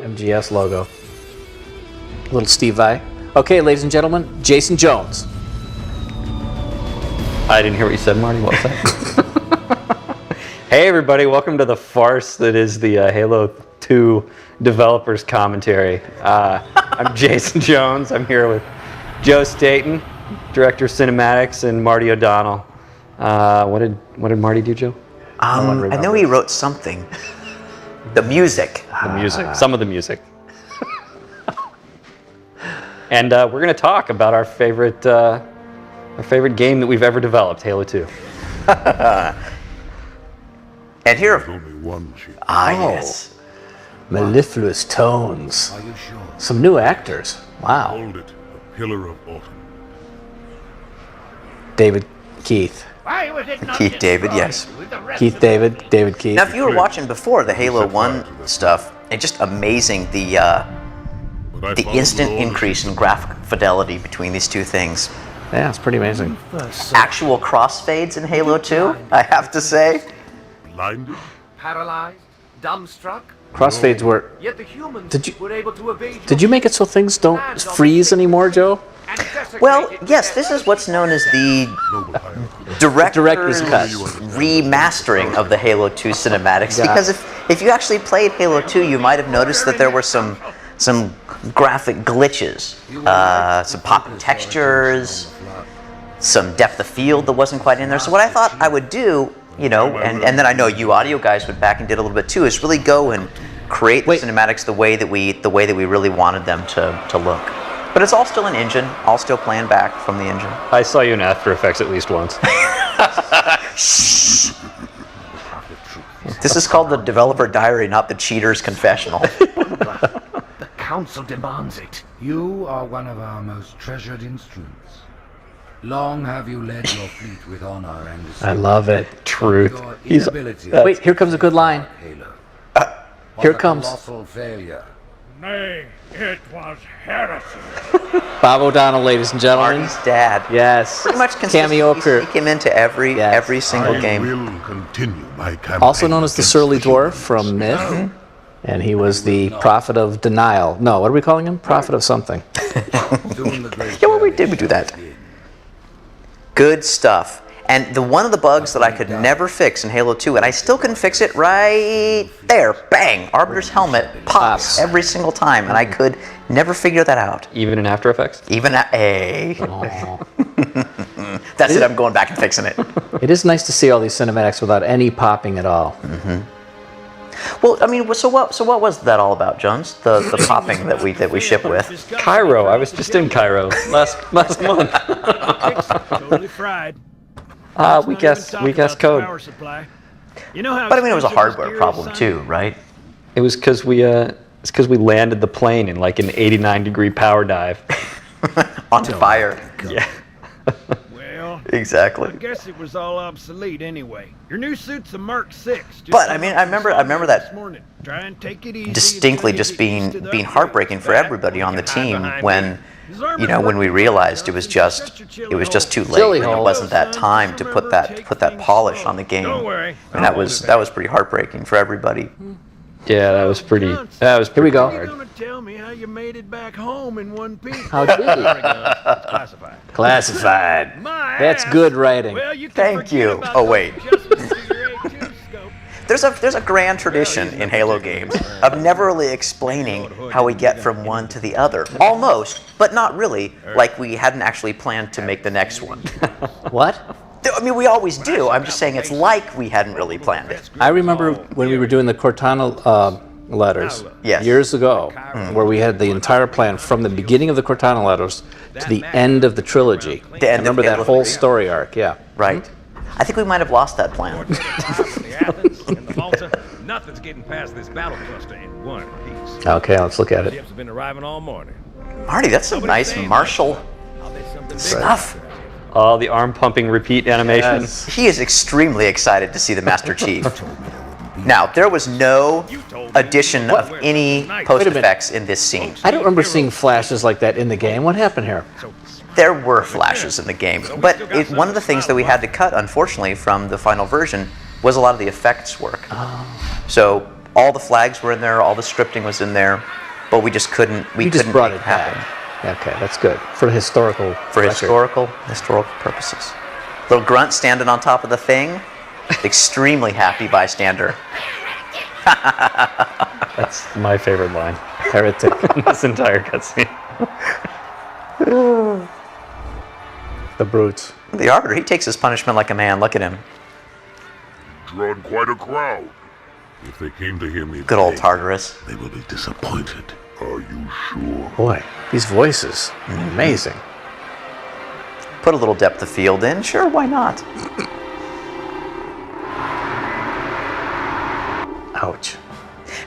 MGS logo. Little Steve Vai. Okay, ladies and gentlemen, Jason Jones. I didn't hear what you said, Marty. What was that? Hey, everybody. Welcome to the farce that is the Halo 2 developers commentary. I'm Jason Jones. I'm here with Joe Staten, Director of Cinematics, and Marty O'Donnell. What did Marty do, Joe? I know he wrote something. The music. The music. Some of the music. And we're going to talk about our favorite game that we've ever developed, Halo 2. And here. Only one chip. Yes. Mellifluous tones. Are you sure? Some new actors. Wow. Hold it, a pillar of autumn. David Keith. Keith David, yes. Keith David. David Keith. Now, if you were watching before the Halo 1 stuff, it's just amazing the instant increase in graphic fidelity between these two things. Yeah, it's pretty amazing. Actual crossfades in Halo 2, I have to say. Blinded? Paralyzed, dumbstruck, Crossfades were. yet the humans Did you- were able to evade Did you make it so things don't freeze anymore, Joe? and desecrate Well, it. yes, this is what's known as the Noble hierarchy. director's cut. remastering of the Halo 2 cinematics. Yeah. Because if you actually played Halo 2, you might have noticed that there were some graphic glitches, some popping textures, some depth of field that wasn't quite in there. So what I thought I would do, you know, and then I know you audio guys went back and did a little bit too, is really go and create the cinematics the way that we really wanted them to look. But it's all still an engine, all still playing back from the engine. I saw you in After Effects at least once. This is called the developer diary, not the cheater's confessional. The council demands it. You are one of our most treasured instruments. Long have you led your fleet with honor and I love it. Truth. Your He's inability Wait, here comes a good line. Halo. Here Was a comes. colossal failure. Nay, it was heresy. Bob O'Donnell, ladies and gentlemen. Marty's dad. Yes. Pretty much Cameo consistently appear. sneak him into every Yes. single I game. will continue my campaign. Also known as the against Surly the Dwarf humans. from Myth. And he was the prophet of denial. No, what are we calling him? Prophet of something. Soon the great Yeah, well, we journey did do that. shall begin. Good stuff. And one of the bugs that I could never fix in Halo 2, and I still couldn't fix it right there, bang, Arbiter's helmet pops every single time, and I could never figure that out. Even in After Effects? Even at A. That's it, I'm going back and fixing it. It is nice to see all these cinematics without any popping at all. Well, I mean, so what was that all about, Jones? The popping that we ship with? Cairo. I was just in Cairo last month. Totally fried. We guessed code. Power supply. You know how But I mean, it was a expensive this hardware gear problem is, too, right? It was because we landed the plane in like an 89-degree power dive. Onto fire. Yeah. son? Well, Exactly. I guess it was all obsolete anyway. Your new suit's a Mark 6. just But, I came mean, out I from remember Sonic that this morning. Try and take it easy Distinctly until you just get used to being the upgrades. heartbreaking for That everybody on the you can hide team behind when me. His armor's when we working realized fine, it was Just just your chili too late. Chili and It hole. wasn't that time to put that polish on the game, Don't worry. and that was pretty heartbreaking for everybody. Yeah, that was pretty. Here we go. You're gonna tell me how you made it back home in one piece. How did he? Classified. Classified. My That's ass. good writing. Well, you can Thank forget you. about Oh, those wait. adjustments to your A2 scope. There's a grand tradition in Halo games of never really explaining how we get from one to the other. Almost, but not really, like we hadn't actually planned to make the next one. What? I mean, we always do. I'm just saying it's like we hadn't really planned it. I remember when we were doing the Cortana letters Yes. years ago, where we had the entire plan from the beginning of the Cortana letters to the end of the trilogy. The end I remember of that Halo whole 3. story arc, yeah. Right. I think we might have lost that plan. The Athens and the Malta, nothing's getting past this battle cluster in one piece. Okay, let's look at it. Ships have been arriving all morning. Marty, that's some nice martial I'll bet something big stuff. Oh, the arm pumping repeat animation. Yes. He is extremely excited to see the Master Chief. Now, there was no addition of any post effects in this scene. I don't remember seeing flashes like that in the game. What happened here? There were flashes in the game, but one of the things that we had to cut, unfortunately, from the final version was a lot of the effects work. So all the flags were in there, all the scripting was in there, but we just couldn't. We You just couldn't brought make it back. Okay, that's good. For historical for record. historical purposes. Little grunt standing on top of the thing, extremely happy bystander. That's my favorite line Heretic. in this entire cutscene. The brutes. The Arbiter, he takes his punishment like a man. Look at him. Drawn quite a crowd. If they came to hear me Good old beg, Tartarus. they will be disappointed. Are you sure? Boy, these voices. Amazing. Put a little depth of field in. Sure, why not? Ouch.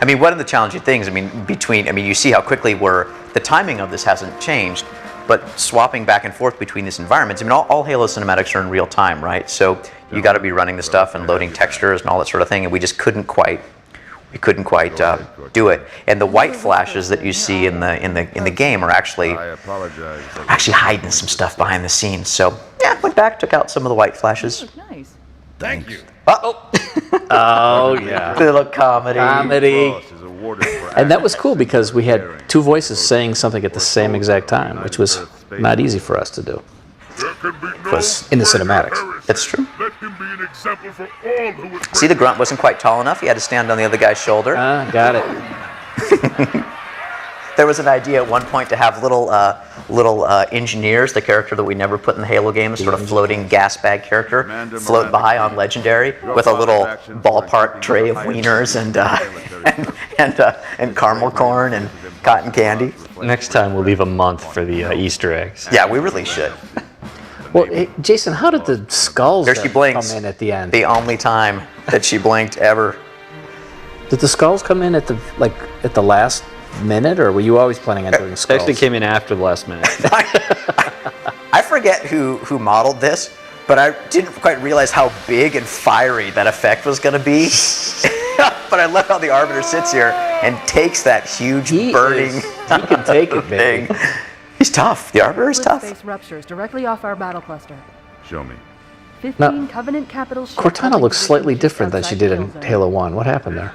I mean, one of the challenging things, you see how quickly the timing of this hasn't changed, but swapping back and forth between these environments, all Halo cinematics are in real time, right? So you got to be running the stuff and loading textures and all that sort of thing, and we just couldn't quite do it. And the white flashes that you see in the game are actually hiding some stuff behind the scenes. So yeah, went back, took out some of the white flashes. Nice. Thank you. Uh-oh. Oh, yeah. Little comedy. Comedy. And that was cool because we had two voices saying something at the same exact time, which was not easy for us to do. There can be no Was in the greater cinematics. heresy. That's true. Let him be an example for all who would See, the grunt wasn't quite tall enough. He had to stand on the other guy's shoulder. Got it. There was an idea at one point to have little engineers, the character that we never put in the Halo games, sort of floating gas bag character, float by on Legendary with a little ballpark tray of wieners and caramel corn and cotton candy. Next time we'll leave a month for the Easter eggs. Yeah, we really should. Well, hey, Jason, how did the skulls There she come blinks. in at the end? The only time that she blinked ever. Did the skulls come in at the last minute, or were you always planning on doing It skulls? actually came in after the last minute. I forget who modeled this, but I didn't quite realize how big and fiery that effect was going to be. But I love how the Arbiter sits here and takes that huge burning he can take it, baby. thing. He's tough. The Arbiter is tough. Space ruptures directly off our battle cluster. Show me. 15 Covenant capital ships. Cortana looks slightly different than she outside did the in kill zone. Halo 1. What happened there?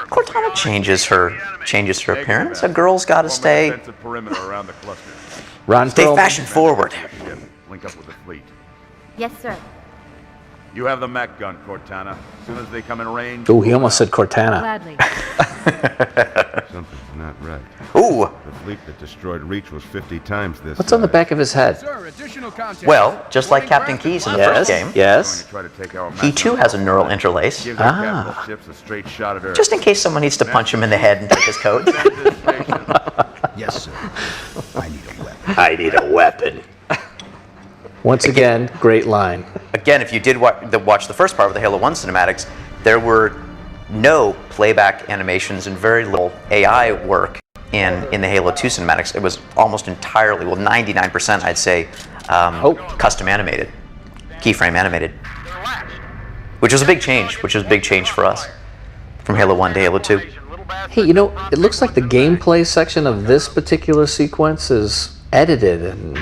Cortana changes her appearance. A girl's got to stay perimeter around the cluster. Ron Perlman? fashion forward. Link up with the fleet. Yes, sir. You have the mech gun, Cortana. As soon as they come in range. Oh, he almost said Cortana. Gladly. Something's not right. Ooh. The fleet that destroyed Reach was 50 times this. What's on the back of his head? Well, just like Captain Keyes in the first game, Yes. he too has a neural interlace. Ah. Ships a straight shot at Earth. Just in case someone needs to punch him in the head and take his coat. Yes, sir. I need a weapon. I need a weapon. Once again, great line. Again, if you did watch the first part of the Halo 1 cinematics, there were no playback animations and very little AI work in the Halo 2 cinematics. It was almost entirely, 99% I'd say, custom animated, keyframe animated, which was a big change, for us from Halo 1 to Halo 2. Hey, it looks like the gameplay section of this particular sequence is edited and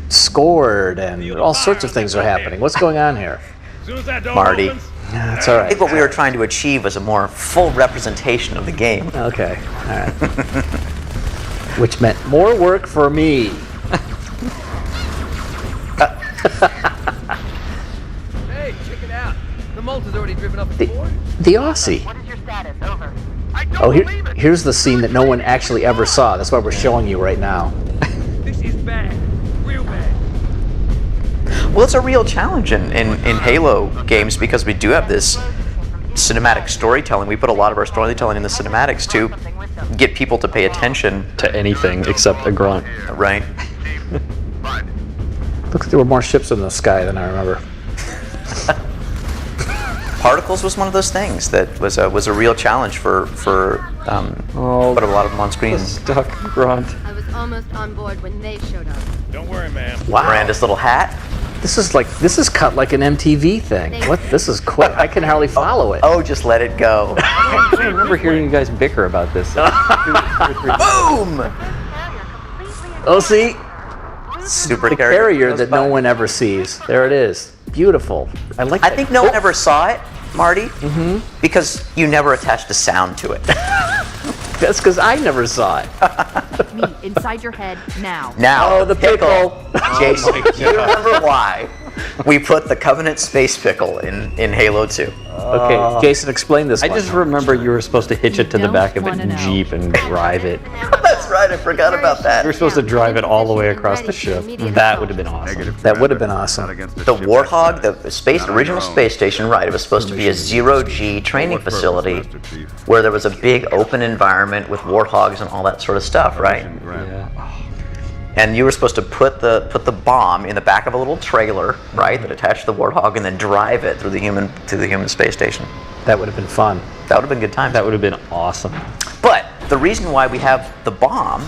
scored and all sorts of things are happening. What's going on here? As soon as that door Marty. opens, Yeah, that's all I right. think what we were trying to achieve was a more full representation of the game. Okay, all right. Which meant more work for me. Hey, check it out. The Malta's already driven up the board. The Aussie. What is your status? Over. Oh, here's the scene that no one actually ever saw. That's why we're showing you right now. this is bad. Real bad. Well, it's a real challenge in Halo games because we do have this cinematic storytelling. We put a lot of our storytelling in the cinematics to get people to pay attention, To anything except a grunt. right? Looks like there were more ships in the sky than I remember. Particles was one of those things that was a real challenge for put a lot of them on screen. Stuck grunt. I was almost on board when they showed up. Don't worry, ma'am. Wow. Miranda's little hat. This is cut like an MTV thing. What? This is quick. I can hardly follow it. Oh, just let it go. I remember hearing you guys bicker about this. Boom! Oh, see? Super The carrier that no one ever sees. There it is. Beautiful. I like I that. think no one ever saw it, Marty? Mm-hmm. Because you never attached a sound to it. That's because I never saw it. Me, inside your head, now. Now, Oh, the pickle. Jason, do you remember why we put the Covenant Space Pickle in Halo 2? Okay, Jason, explain this I one. just remember you were supposed to hitch it to the Don't back of a wanna know. Jeep and drive it. That's right, I forgot about that. You were supposed to drive it all the way across the ship. That would have been awesome. That would have been awesome. The Warthog, the original space station, right, it was supposed to be a zero-G training facility where there was a big open environment with warthogs and all that sort of stuff, right? Yeah. And you were supposed to put the bomb in the back of a little trailer, right, that attached to the Warthog, and then drive it through the human space station. That would have been fun. That would have been good times. That would have been awesome. But the reason why we have the bomb,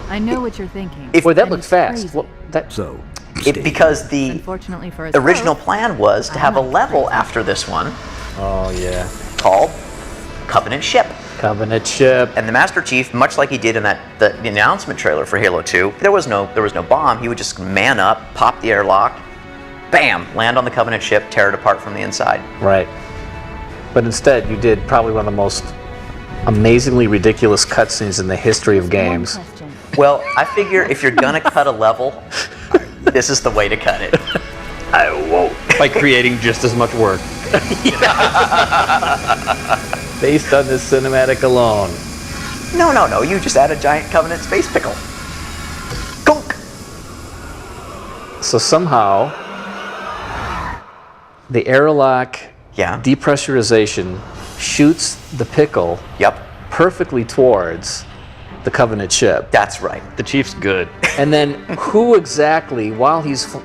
I know what you're thinking. If- Boy, that And looked it's fast. crazy. Well, that, So, because the Unfortunately for us original both, plan was to have a level after this one Oh, yeah. called Covenant Ship. Covenant ship. And the Master Chief, much like he did in the announcement trailer for Halo 2, there was no bomb. He would just man up, pop the airlock, bam, land on the Covenant ship, tear it apart from the inside. Right. But instead, you did probably one of the most amazingly ridiculous cutscenes in the history of one games. question. Well, I figure if you're gonna cut a level, this is the way to cut it. I won't. By creating just as much work. Based on this cinematic alone. No, you just add a giant Covenant space pickle. Gunk! So somehow, the airlock Yeah. depressurization shoots the pickle Yep, perfectly towards the Covenant ship. that's right. The Chief's good. And then who exactly, while he's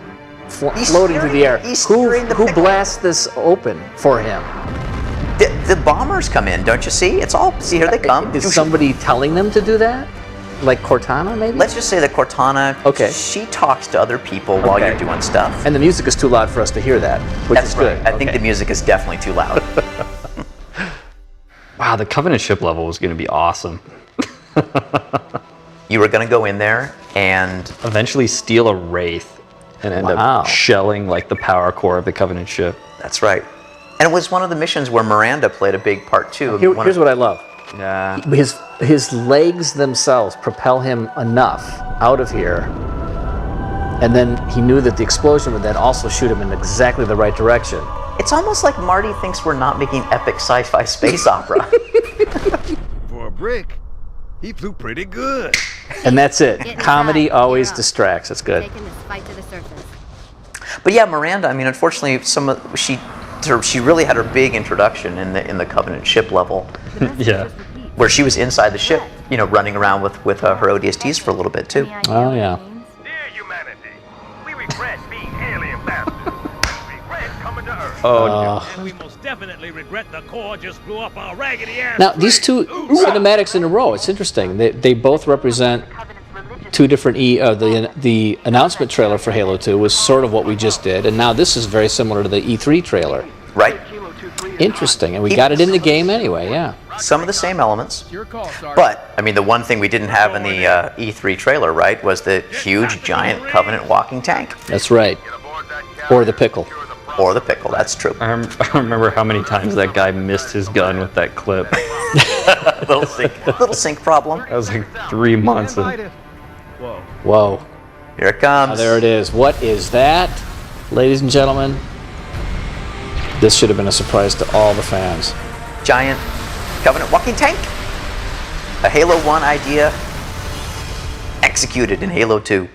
He's floating through the air, steering- he's who steering the who pickle. blasts this open for him? The bombers come in, don't you see? It's all, see, here they come. Is somebody telling them to do that? Like Cortana, maybe? Let's just say that Cortana, Okay. she talks to other people while Okay. you're doing stuff. And the music is too loud for us to hear that, which That's is good. right. I think Okay. the music is definitely too loud. Wow, the Covenant ship level was going to be awesome. You were going to go in there and Eventually steal a Wraith and end Wow. up shelling like the power core of the Covenant ship. that's right. And it was one of the missions where Miranda played a big part too. Here's what I love. Yeah. His legs themselves propel him enough out of here, and then he knew that the explosion would then also shoot him in exactly the right direction. It's almost like Marty thinks we're not making epic sci-fi space opera. For a brick, he flew pretty good. And that's it. Get Comedy inside. always You're up. distracts. That's good. Taking this fight to the surface. But yeah, Miranda. I mean, unfortunately, she really had her big introduction in the Covenant ship level, The message Yeah. was repeat. where she was inside the ship, running around with her ODSTs for a little bit too. Any idea Oh, what it yeah. means? Dear humanity, we regret being alien bastards. We regret coming to Earth. Oh, And we most definitely regret the core just blew up our raggedy ass. Now, these two cinematics in a row, it's interesting. They both represent two different the announcement trailer for Halo 2 was sort of what we just did, and now this is very similar to the E3 trailer. Right. Interesting, and we got it in the game anyway, yeah. Some of the same elements. Your call, Sergeant. But, I mean, the one thing we didn't have in the E3 trailer, right, was the huge, giant Covenant walking tank. That's right. Or the pickle. Or the pickle, that's true. I remember how many times that guy missed his gun with that clip. Little sync problem. That was like 3 months. Whoa. Whoa. Here it comes. Oh, there it is. What is that? Ladies and gentlemen, this should have been a surprise to all the fans. Giant Covenant walking tank. A Halo 1 idea executed in Halo 2.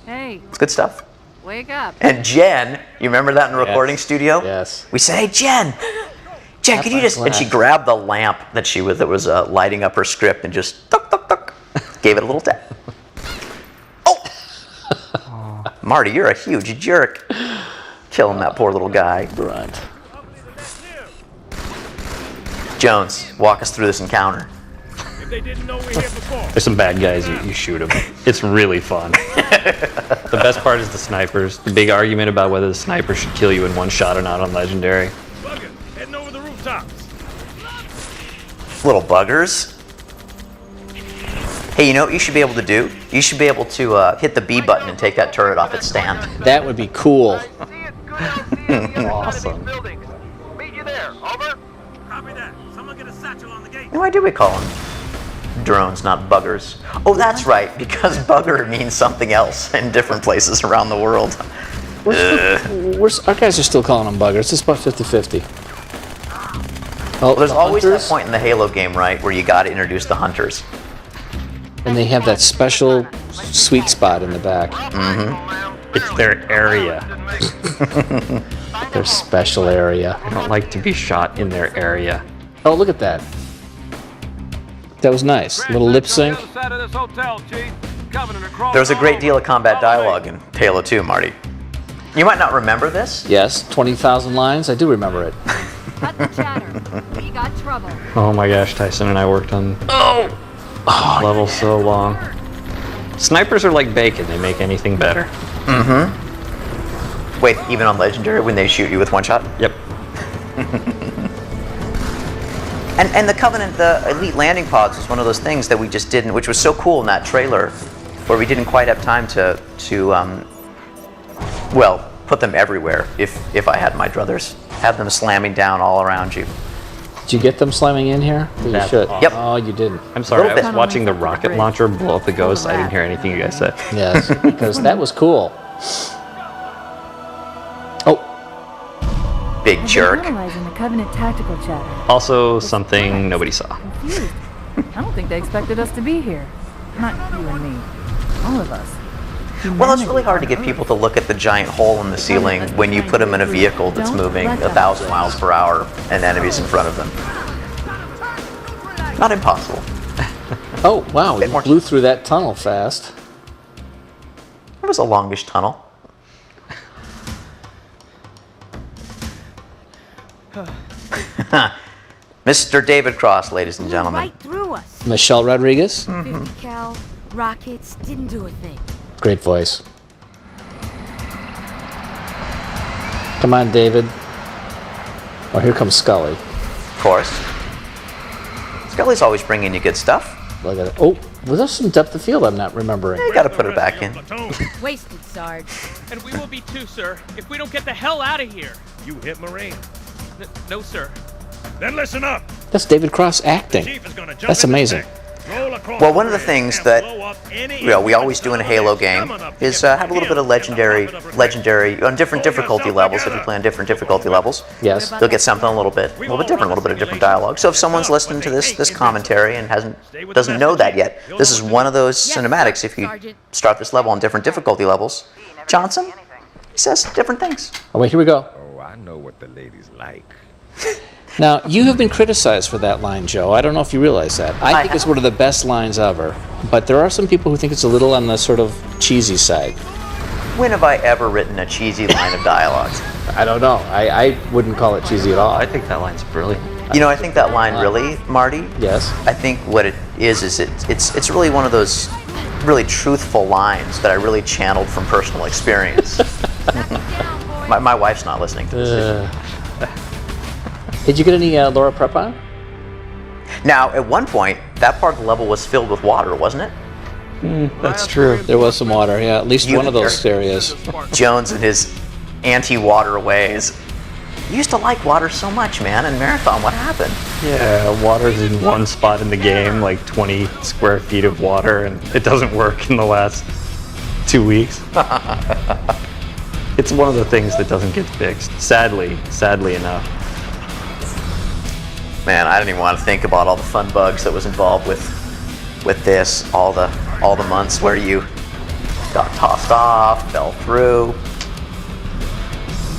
Hey, It's good stuff. wake up. And Jen, you remember that in the recording Yes. studio? Yes. We said, "Hey, Jen, could you just?" And she grabbed the lamp that was lighting up her script and just tuck, tuck, tuck, gave it a little tap. Oh, Marty, you're a huge jerk, killing that poor little guy. Right. Jones, walk us through this encounter. If they didn't know we're here before. There's some bad guys, you shoot them. It's really fun. The best part is the snipers. The big argument about whether the sniper should kill you in one shot or not on Legendary. Bugger, heading over the rooftops. Little buggers. Hey, you know what you should be able to do? You should be able to hit the B button and take that turret off its stand. That would be cool. Awesome. Meet you there. Over. Why do we call them drones, not buggers? Oh, that's right, because bugger means something else in different places around the world. Our guys are still calling them buggers. It's about 50-50. Oh, Well, there's the always hunters, that point in the Halo game, right, where you got to introduce the hunters. and they have that special sweet spot in the back. It's their area. Their special area. I don't like to be shot in their area. Oh, look at that. That was nice. Little lip sync. There was a great deal of combat dialogue in Halo 2, Marty. You might not remember this. Yes, 20,000 lines. I do remember it. Cut the chatter. We got trouble. Oh my gosh, Tyson and I worked on levels so long. Snipers are like bacon, they make anything better. Wait, even on Legendary when they shoot you with one shot? Yep. And the Covenant, the Elite Landing Pods was one of those things that we just didn't, which was so cool in that trailer, where we didn't quite have time to well, put them everywhere if I had my druthers. Have them slamming down all around you. Did you get them slamming in here? You That's should. awesome. Yep. Oh, you didn't. I'm sorry, Little I was bit. watching the rocket launcher blow up the ghost. I didn't hear anything you guys said. Yes, because that was cool. Oh, Big jerk. Analyzing the Covenant tactical chatter. Also, something nobody saw. Confused. I don't think they expected us to be here. Not you and me. All of us. Well, it's really hard to get people to look at the giant hole in the ceiling when you put them in a vehicle that's moving 1,000 miles per hour and enemies in front of them. Not impossible. oh, wow! Bit You more- blew through that tunnel fast. It was a longish tunnel. Mr. David Cross, ladies and gentlemen. Right through us. Michelle Rodriguez, 50 cal rockets didn't do a thing. great voice. Come on, David. Oh, here comes Scully. Of course. Scully's always bringing you good stuff. Look at it. Oh, was there some depth of field I'm not remembering? You gotta put her back in. Wasted, Sarge. And we will be too, sir, if we don't get the hell out of here. You hit Marine. No, sir. Then listen up. That's David Cross acting. Chief is gonna jump That's in the amazing. tank, roll across Well, one of the bridge, things and that blow up any we always do in a Halo game is have a little bit of legendary on different difficulty levels. If you play on different difficulty levels, Yes. you'll get something a little bit different, a little bit of different dialogue. So if someone's listening to this commentary and doesn't know that yet, this is one of those cinematics. If you start this level on different difficulty levels, Johnson, he says different things. Oh, wait, here we go. Oh, I know what the ladies like. Now, you have been criticized for that line, Joe. I don't know if you realize that. I think it's have. one of the best lines ever. But there are some people who think it's a little on the sort of cheesy side. When have I ever written a cheesy line of dialogue? I don't know. I wouldn't call it cheesy at all. I think that line's brilliant. You know, I think that line really, Marty. Yes. I think what it is it's really one of those really truthful lines that I really channeled from personal experience. my wife's not listening to this. Did you get any Laura Prep on? Now, at one point, that part of the level was filled with water, wasn't it? That's true. There was some water, yeah. At least You one of those here. areas. Jones and his anti-water ways. You used to like water so much, man, in Marathon. What happened? Yeah, water's in one spot in the game, like 20 square feet of water, and it doesn't work in the last 2 weeks. It's one of the things that doesn't get fixed, sadly enough. Man, I didn't even want to think about all the fun bugs that was involved with this, all the months where you got tossed off, fell through.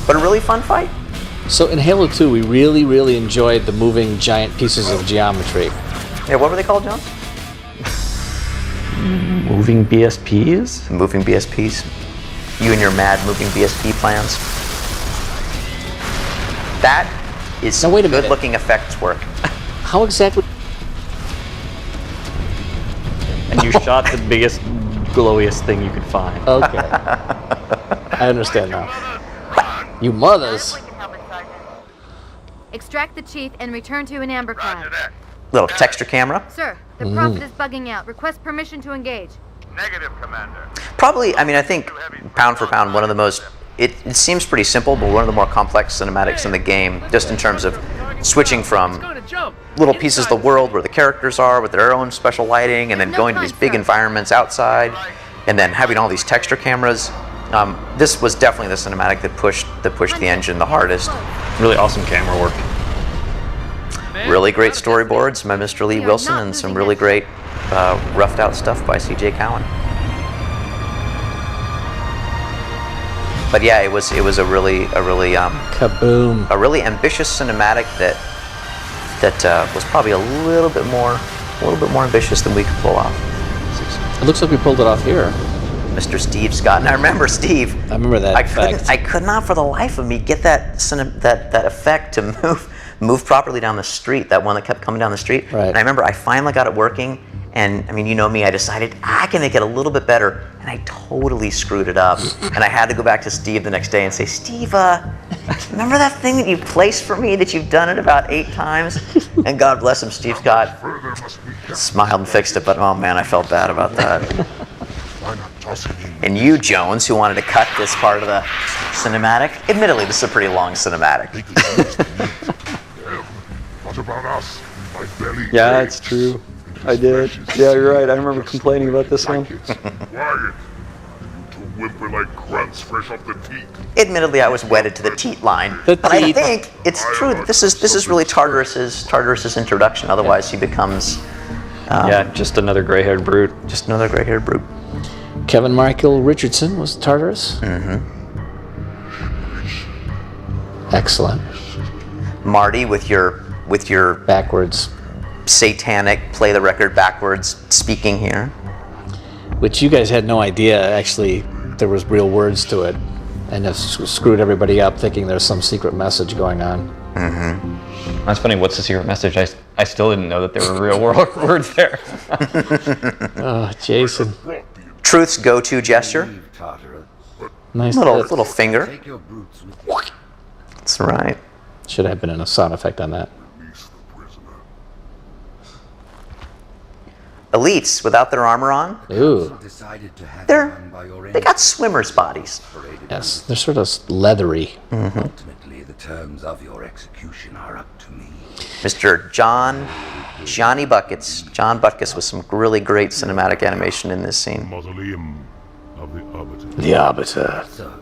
But a really fun fight. So in Halo 2, we really, really enjoyed the moving giant pieces of geometry. Yeah, what were they called, Jones? Moving BSPs? Moving BSPs. You and your mad moving BSP plans. That is Now, wait a minute. good-looking effects work. How exactly? And you shot the biggest, glowiest thing you could find. Okay. I understand now. You mothers. Extract the chief and return to an amber cloud. Little texture camera. Sir, the prophet is bugging out. Request permission to engage. Negative, Commander. Probably, I mean, I think pound for pound, one of the most, it seems pretty simple, but one of the more complex cinematics in the game, just in terms of switching from Going to jump. little pieces of the world where the characters are with their own special lighting, and then going to these big environments outside, and then having all these texture cameras. This was definitely the cinematic that pushed the engine the hardest. Really awesome camera work. Really great storyboards by Mr. Lee Wilson, and some really great roughed out stuff by C.J. Cowan. But yeah, it was a really Kaboom. a really ambitious cinematic that was probably a little bit more ambitious than we could pull off. It looks like we pulled it off here. Mr. Steve Scott, and I remember Steve. I remember that effect. I could not for the life of me get that effect to move properly down the street. That one that kept coming down the street. Right. And I remember I finally got it working, and I mean, you know me, I decided I can make it a little bit better, and I totally screwed it up. And I had to go back to Steve the next day and say, Steve, remember that thing that you placed for me that you've done it about 8 times? And God bless him, Steve Scott smiled and fixed it, but oh man, I felt bad about that. And you, Jones, who wanted to cut this part of the cinematic. Admittedly, this is a pretty long cinematic. What about us? My belly Yeah, aches. it's true. I did. Yeah, you're right. I remember complaining about this one. Quiet. You two whimper like grunts fresh off the teat. Admittedly, I was wedded to the teat line, The but I teat. think it's true that this is really Tartarus's introduction. Otherwise, he becomes Yeah, just another gray-haired brute. just another gray-haired brute. Kevin Michael Richardson was Tartarus. Mm-hmm. Excellent. Marty with your Backwards. satanic play the record backwards speaking here. Which you guys had no idea, actually, there was real words to it. And have screwed everybody up thinking there's some secret message going on. That's funny. What's the secret message? I still didn't know that there were real world words there. Oh, Jason. Truth's go-to gesture, Leave Tartarus. Nice. little finger. Take your brutes with you. That's right. Should have been a sound effect on that. Release the prisoner. Elites without their armor on, Ooh. Decided to have They're- you hung by your they got swimmers' bodies. Yes, they're sort of leathery. Ultimately, the terms of your execution are up to me. Mr. Johnny Buckets. John Butkus with some really great cinematic animation in this scene. Mausoleum of the Arbiter. The Arbiter. So,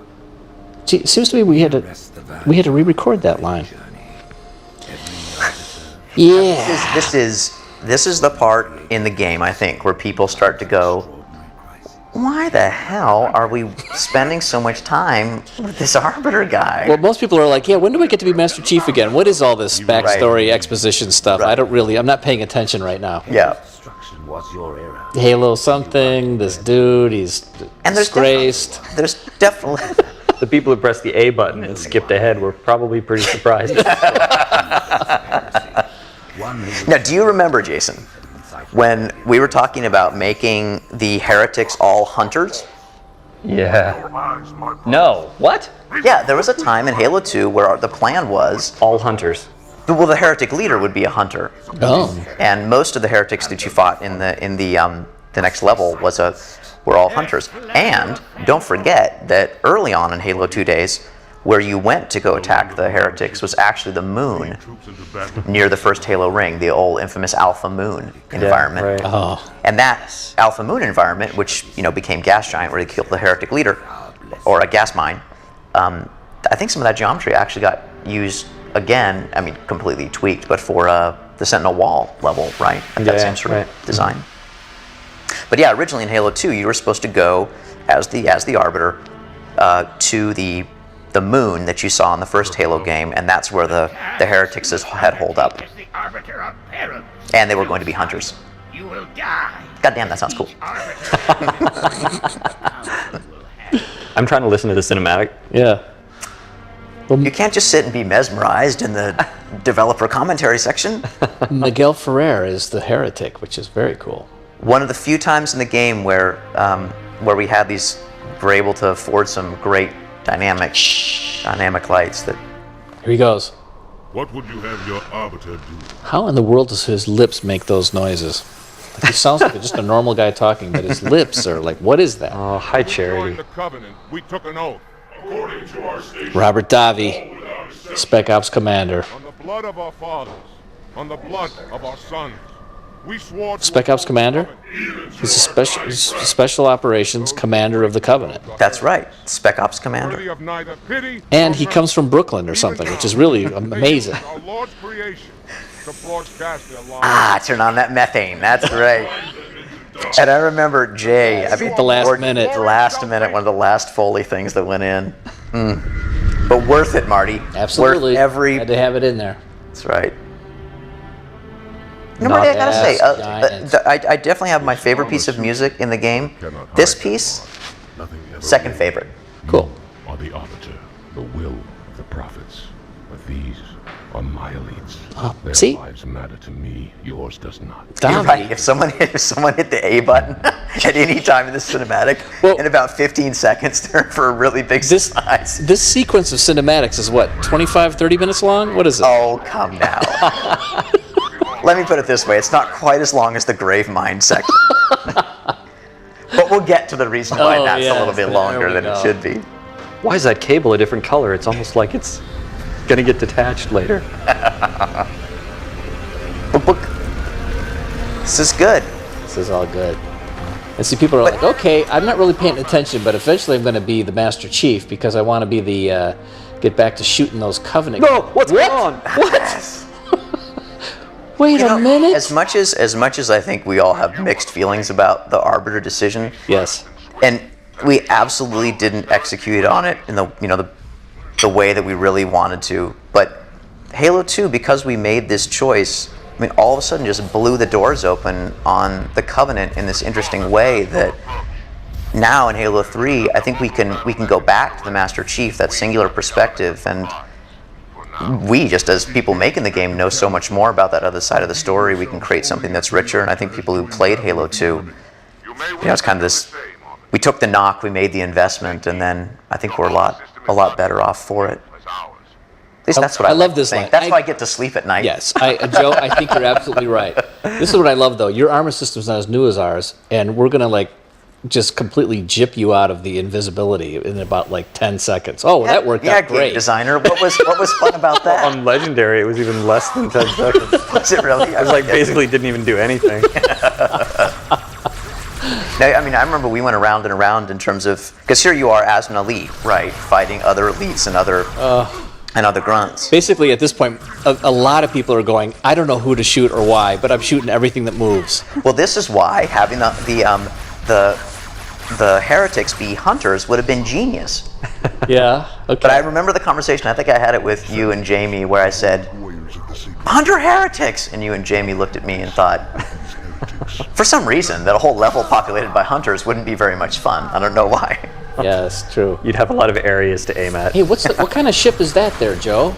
Gee, it seems to me we had to re-record that line. Yeah. This is the part in the game, I think, where people start to go, why the hell are we spending so much time with this Arbiter guy? Well, most people are like, yeah, when do we get to be Master Chief again? What is all this backstory, exposition stuff? I don't really, I'm not paying attention right now. Yeah. destruction was your error. Halo something, this dude, he's And there's disgraced. There's definitely The people who pressed the A button and skipped ahead were probably pretty surprised. One who Now, do you remember, Jason, when we were talking about making the heretics all hunters? Yeah. No. What? Yeah, there was a time in Halo 2 where the plan was, All hunters. well, the heretic leader would be a hunter, Oh, and most of the heretics that you fought in the next level were all hunters. And don't forget that early on in Halo 2 days, where you went to go attack the heretics was actually the moon Troops into battle. near the first Halo ring, the old infamous Alpha Moon environment. right. oh, And that Alpha Moon environment, which became Gas Giant, where they killed the heretic leader, or a gas mine, I think some of that geometry actually got used again. I mean, completely tweaked, but for the Sentinel Wall level, right? At that Yeah, same sort right. of design. But yeah, originally in Halo 2, you were supposed to go as the Arbiter to the moon that you saw in the first Halo game, and that's where the heretics had holed up. Is the arbiter of perils. And they were going to be hunters. You will die. God damn, that sounds cool. I'm trying to listen to the cinematic. yeah. You can't just sit and be mesmerized in the developer commentary section. Miguel Ferrer is the heretic, which is very cool. One of the few times in the game where we had were able to afford some great dynamic lights that. Here he goes. What would you have your Arbiter do? How in the world does his lips make those noises? Like, he sounds like just a normal guy talking, but his lips are like, what is that? Oh, hi, Join Charity. the Covenant. We took an oath. According to our station. Robert Davi, Spec Ops Commander. On the blood of our fathers, on the blood of our sons, we swore to Spec Ops Commander? He's a special operations commander of the Covenant. That's right, Spec Ops worthy Commander. of neither pity And nor he comes from Brooklyn or something, which is really amazing. Our Lord's creation to broadcast their lives. Ah, turn on that methane. That's right. And I remember Jay. I mean, At the last or minute. The last minute, one of the last Foley things that went in. But worth it, Marty. Absolutely. Worth every. Had to have it in there. That's right. You know, Marty, I gotta say, Yes, giants. I definitely have my favorite piece of music in the game. This piece, Nothing ever second is. favorite. Cool. Are the arbiter, the will of the prophets. But these are my elites. Their see? lives matter to me. Yours does not. You're Dom, right. If someone hit the A button at any time in this cinematic, Well- in about 15 seconds, they're in for a really big This surprise. this sequence of cinematics is what, 25, 30 minutes long? What is it? Oh, come now. Let me put it this way. It's not quite as long as the Grave Mind section. But we'll get to the reason why Oh, that's a yes, little bit there longer we than it go. should be. Why is that cable a different color? It's almost like it's gonna get detached later. Book, book. This is good. This is all good. And see, people are like, okay, I'm not really paying attention, but eventually I'm going to be the Master Chief because I want to be the, get back to shooting those Covenant. No, what's going on? Wait You a know, minute. As much as I think we all have mixed feelings about the Arbiter decision, Yes. and we absolutely didn't execute on it in the way that we really wanted to. But Halo 2, because we made this choice, I mean, all of a sudden just blew the doors open on the Covenant in this interesting way that now in Halo 3, I think we can go back to the Master Chief, that singular perspective, and we, just as people making the game, know so much more about that other side of the story. We can create something that's richer, and I think people who played Halo 2, it's kind of this, we took the knock, we made the investment, and then I think we're a lot better off for it. At least that's what I love like to this think. line. That's why I get to sleep at night. Yes. Joe, I think you're absolutely right. This is what I love, though. Your armor system's not as new as ours, and we're going to, just completely jip you out of the invisibility in about, 10 seconds. Oh, that worked out game great. designer. What was fun about that? On Legendary, it was even less than 10 seconds. Was it really? I was basically didn't even do anything. No, I mean, I remember we went around and around in terms of, because here you are as an elite, right, fighting other elites and other grunts. Basically, at this point, a lot of people are going, I don't know who to shoot or why, but I'm shooting everything that moves. Well, this is why having the heretics be hunters would have been genius. Yeah, okay. But I remember the conversation. I think I had it with you and Jamie, where I said, "Hunter heretics," and you and Jamie looked at me and thought, for some reason, that a whole level populated by hunters wouldn't be very much fun. I don't know why. Yeah, it's true. You'd have a lot of areas to aim at. Hey, what kind of ship is that there, Joe?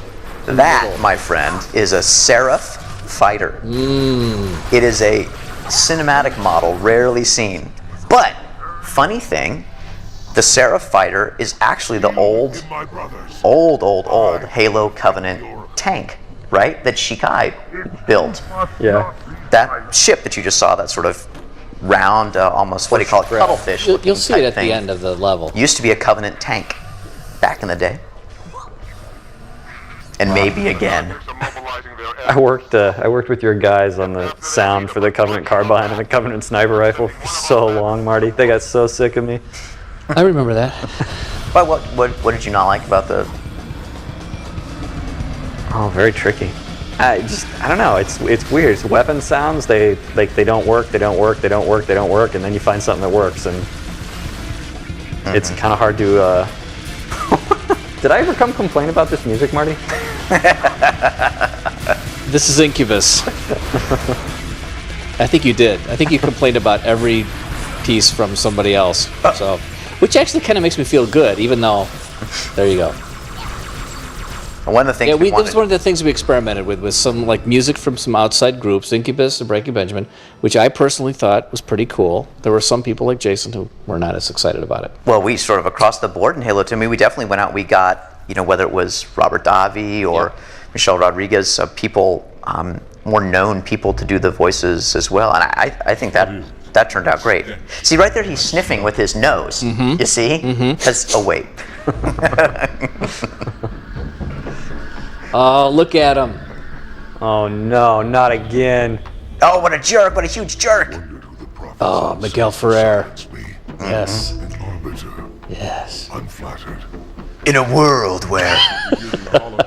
That, my friend, is a Seraph fighter. It is a cinematic model, rarely seen. But, funny thing, the Seraph fighter is actually the old Halo Covenant tank, right? That Shikai built. Yeah. That ship that you just saw, that sort of round, almost, what do you call it, cuttlefish You'll looking see it type at thing. the end of the level. Used to be a Covenant tank back in the day. And maybe again. I worked with your guys on the sound for the Covenant Carbine and the Covenant Sniper Rifle for so long, Marty. They got so sick of me. I remember that. But what did you not like about the... Oh, very tricky. I don't know. It's weird. It's weapon sounds. They don't work. They don't work. They don't work. They don't work. And then you find something that works, and it's kind of hard to. Did I ever complain about this music, Marty? This is Incubus. I think you did. I think you complained about every piece from somebody else. So, which actually kind of makes me feel good, even though. There you go. One of the things Yeah, we this was one wanted... of the things we experimented with was some music from some outside groups, Incubus and Breaking Benjamin, which I personally thought was pretty cool. There were some people like Jason who were not as excited about it. Well, we sort of across the board in Halo 2, we definitely went out, we got, whether it was Robert Davi or Michelle Rodriguez, people, more known people to do the voices as well. And I think that turned out great. See, right there he's sniffing with his nose. You see? Because, oh wait. Oh, look at him. Oh no, not again. Oh, what a jerk! What a huge jerk! Oh, Miguel Ferrer. Me, Yes. an arbiter, Yes. unflattered. In a world where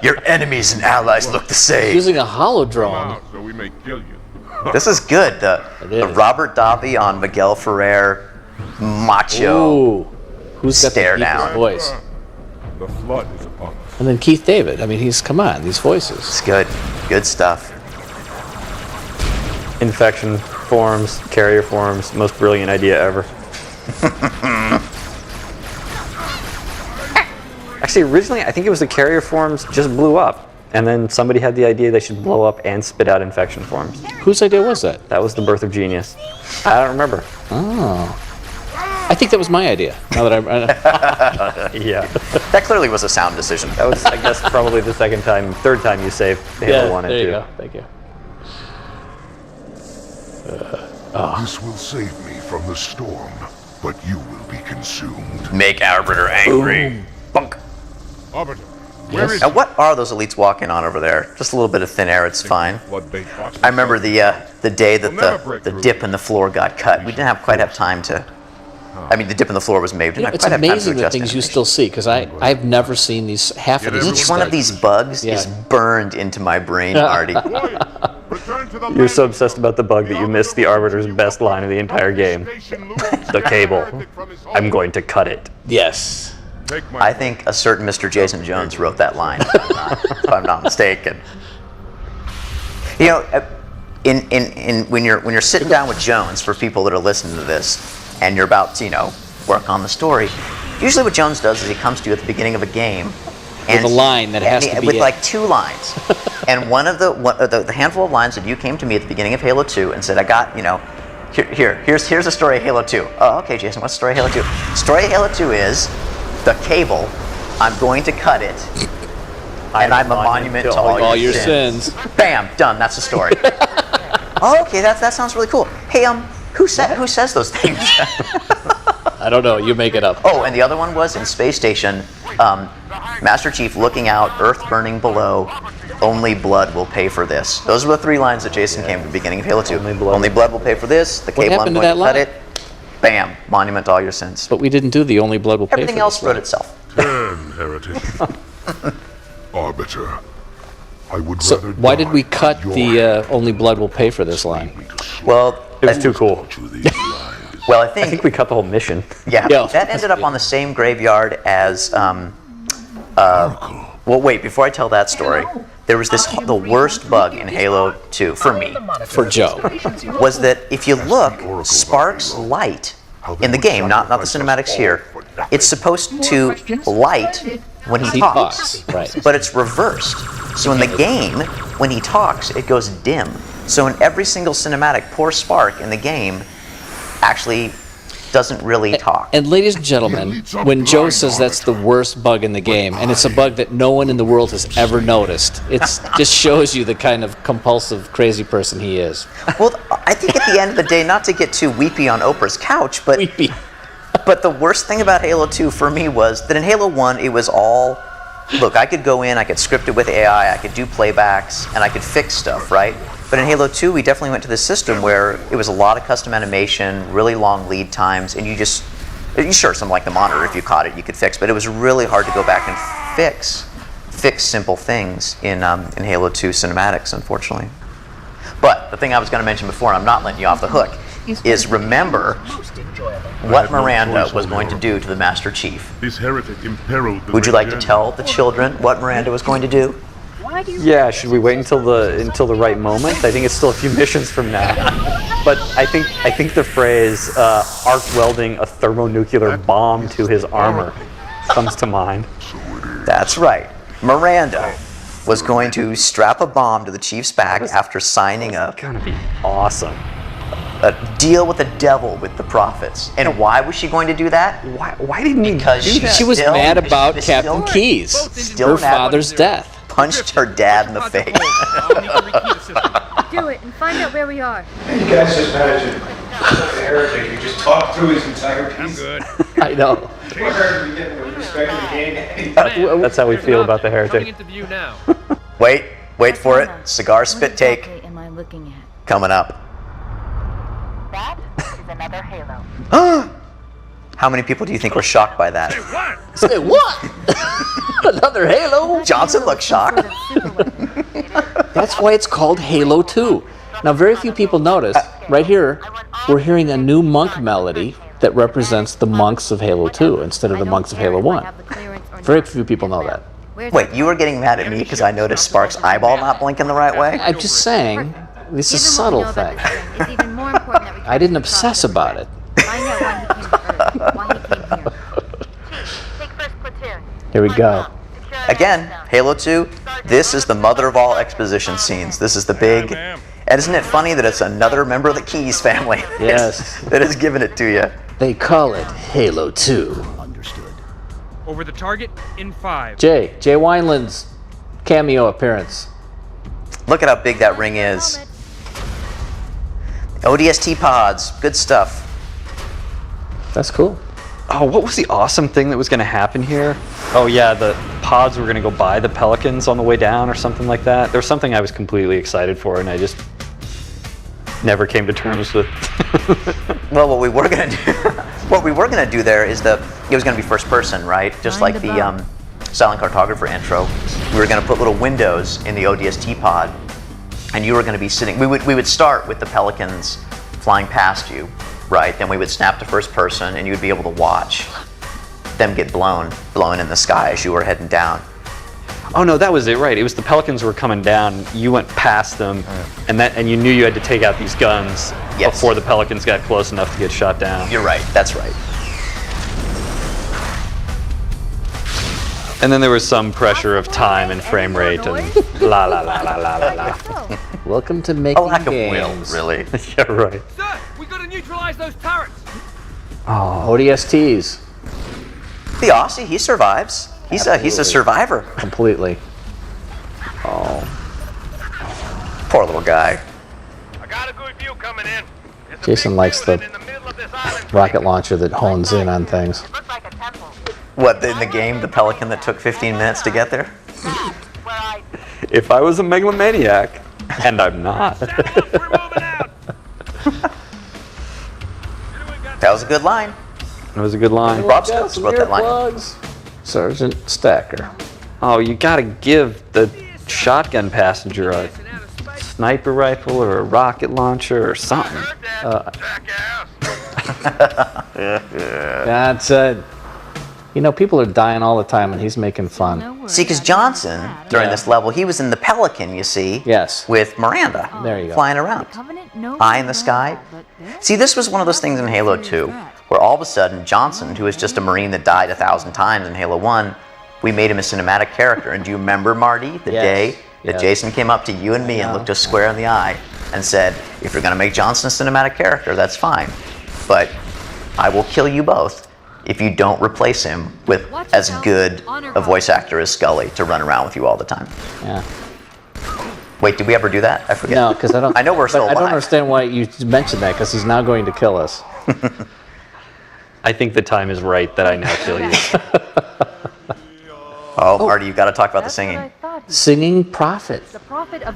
your enemies and allies look the same. Using a holodrone. So we may kill you. This is good. The is. Robert Davi on Miguel Ferrer, macho. Ooh. Who's got Stare the deepest down. voice? The flood is upon us. And then Keith David. I mean, come on, these voices. It's good. Good stuff. Infection forms, carrier forms, most brilliant idea ever. Actually, originally, I think it was the carrier forms just blew up. And then somebody had the idea they should blow up and spit out infection forms. Whose idea was that? That was the birth of genius. I don't remember. Oh. I think that was my idea. Now that Yeah. That clearly was a sound decision. That was, I guess, probably the third time you saved Halo 1 and 2. there you go. Thank you. This will save me from the storm, but you will be consumed. Make Arbiter angry. Bunk. Arbiter, where is Now, what are those elites walking on over there? Just a little bit of thin air. It's fine. floodbait box? I remember the day that We'll never break the through. dip in the floor got cut. We didn't quite have time to. I mean, the dip in the floor was made. We didn't It's quite have time to amazing the adjust things you animation. still see, because I've never seen these, half of these. Each one of these bugs is burned into my brain, Artie. Return to the You're so obsessed about the bug that you missed the Arbiter's best line of the entire game. The cable. I'm going to cut it. Yes. I think a certain Mr. Jason Jones wrote that line, if I'm not mistaken. You know, when you're sitting down with Jones, for people that are listening to this, and you're about to, work on the story, usually what Jones does is he comes to you at the beginning of a game, and With a line that has to be with it. like 2 lines, and one of the handful of lines that you came to me at the beginning of Halo 2 and said, I got, here's the story of Halo 2. Oh, okay, Jason, what's the story of Halo 2? Story of Halo 2 is the cable. I'm going to cut it, and I'm a monument to all your sins. Bam, done. That's the story. Oh, okay, that sounds really cool. Hey, who says those things? I don't know. You make it up. Oh, and the other one was in Space Station, Master Chief looking out, Earth burning below, only blood will pay for this. Those were the 3 lines that Jason came to the beginning of Halo 2. Only blood will pay for this, the cable I'm happened going to to that cut line? it, bam, monument to all your sins. But we didn't do the only blood will pay Everything for else this, wrote right? itself. Turn, heretic. Arbiter, I would So rather why did die we at cut your the only blood will pay for this line? Well, It was too cool. to these lies. well, I I think think we cut the whole mission. yeah, Yeah. that ended up on the same graveyard as well, wait, before I tell that story, there was the worst bug in Halo 2 for me For Joe. was that if you look, Spark's light in the game, not the cinematics here, it's supposed to light when he He talks, talks, right. but it's reversed. So in the game, when he talks, it goes dim. So in every single cinematic, poor Spark in the game actually doesn't really talk. And ladies and gentlemen, when Joe says that's the worst bug in the game, and it's a bug that no one in the world has ever noticed, it just shows you the kind of compulsive, crazy person he is. Well, I think at the end of the day, not to get too weepy on Oprah's couch, but Weepy. But the worst thing about Halo 2 for me was that in Halo 1, it was all, look, I could go in, I could script it with AI, I could do playbacks, and I could fix stuff, right? But in Halo 2, we definitely went to this system where it was a lot of custom animation, really long lead times, and sure, something like the monitor, if you caught it, you could fix, but it was really hard to go back and fix simple things in Halo 2 cinematics, unfortunately. But the thing I was going to mention before, and I'm not letting you off the hook, is remember what Miranda was going to do to the Master Chief. This heretic imperiled the Would you like to Regent. tell the children what Miranda was going to do? Yeah, should we wait until the right moment? I think it's still a few missions from now. But I think the phrase arc welding a thermonuclear bomb to his armor comes to mind. That's right. Miranda was going to strap a bomb to the Chief's back after signing a Gonna be awesome. deal with the devil with the prophets. And why was she going to do that? Why didn't he Because do that? She was Still- mad about still- Captain Keyes, still her mad- father's death. Punched her dad in the face. Do it and find out where we are. You guys just imagine the heretic who just talked through his entire piece. Good. I know. We're going to be getting the respect of the game. That's how we feel about the Coming heretic. into view now. Wait, Wait for it. Cortana, Cigar spit what take exactly am I looking at? coming up. That is another Halo. How many people do you think were shocked by that? What? Say what? Another Halo? Johnson looked shocked. Sort of superweapon. That's why it's called Halo 2. Now, very few people notice. Right here, we're hearing a new monk melody that represents the monks of Halo 2 instead of the monks of Halo 1. Very few people know that. Wait, you were getting mad at me because I noticed Spark's eyeball not blinking the right way? I'm just saying, this is a subtle thing. I didn't obsess about it. Find out why he came to Earth, why he came here. Take first platoon. Here we go. Again, Halo 2, this is the mother of all exposition scenes. This is the big... And isn't it funny that it's another member of the Keyes family Yes. that has given it to you? They call it Halo 2. Over the target in 5. Jay Wineland's cameo appearance. Look at how big that ring is. ODST pods, good stuff. That's cool. Oh, what was the awesome thing that was going to happen here? Oh yeah, the pods were going to go by the Pelicans on the way down or something like that. There was something I was completely excited for, and I just never came to terms with. Well, what we were gonna do there is it was gonna be first person, right? Just like the Silent Cartographer intro. We were gonna put little windows in the ODST pod, and you were gonna be sitting. We would start with the Pelicans flying past you, right? Then we would snap to first person, and you would be able to watch them get blown in the sky as you were heading down. Oh no, that was it, right? It was the Pelicans were coming down. You went past them, and you knew you had to take out these guns before the Pelicans got close enough to get shot down. You're right. That's right. And then there was some pressure of time and frame rate and la la la la la la la. Welcome to A making lack of will, games. really. Yeah, right. Sir, we gotta neutralize those turrets. ODSTs. The Aussie, he survives. He's a survivor. Completely. Poor little guy. I got a good view coming in. It's a Jason big likes the building in the middle of this island. rocket launcher that hones in on things. Looks like a temple. What, in the game, the Pelican that took 15 minutes to get there? Where I If I was a megalomaniac, and I'm not. We're moving out. That was a good line. That was a good line. Rob Stokes wrote that line. Earplugs. Sergeant Stacker. Oh, you gotta give the shotgun passenger a sniper rifle or a rocket launcher or something. Jackass. That's it. You know, people are dying all the time, and he's making fun. See, because Johnson, during this level, he was in the Pelican, you see. Yes. With Miranda. There you go. Flying around. Eye in the sky. See, this was one of those things in Halo 2, where all of a sudden, Johnson, who was just a Marine that died 1,000 times in Halo 1, we made him a cinematic character. And do you remember, Marty, the Yes. day that Yes. Jason came up to you and me and looked us square in the eye and said, if you're going to make Johnson a cinematic character, that's fine. But I will kill you both if you don't replace him with as good a voice actor as Scully to run around with you all the time. Yeah. Wait, did we ever do that? I forget. No, because I don't. I know we're still but I don't alive. understand why you mentioned that, because he's now going to kill us. I think the time is right that I now kill you. Oh, Marty, you got to talk about the singing. Singing Prophet.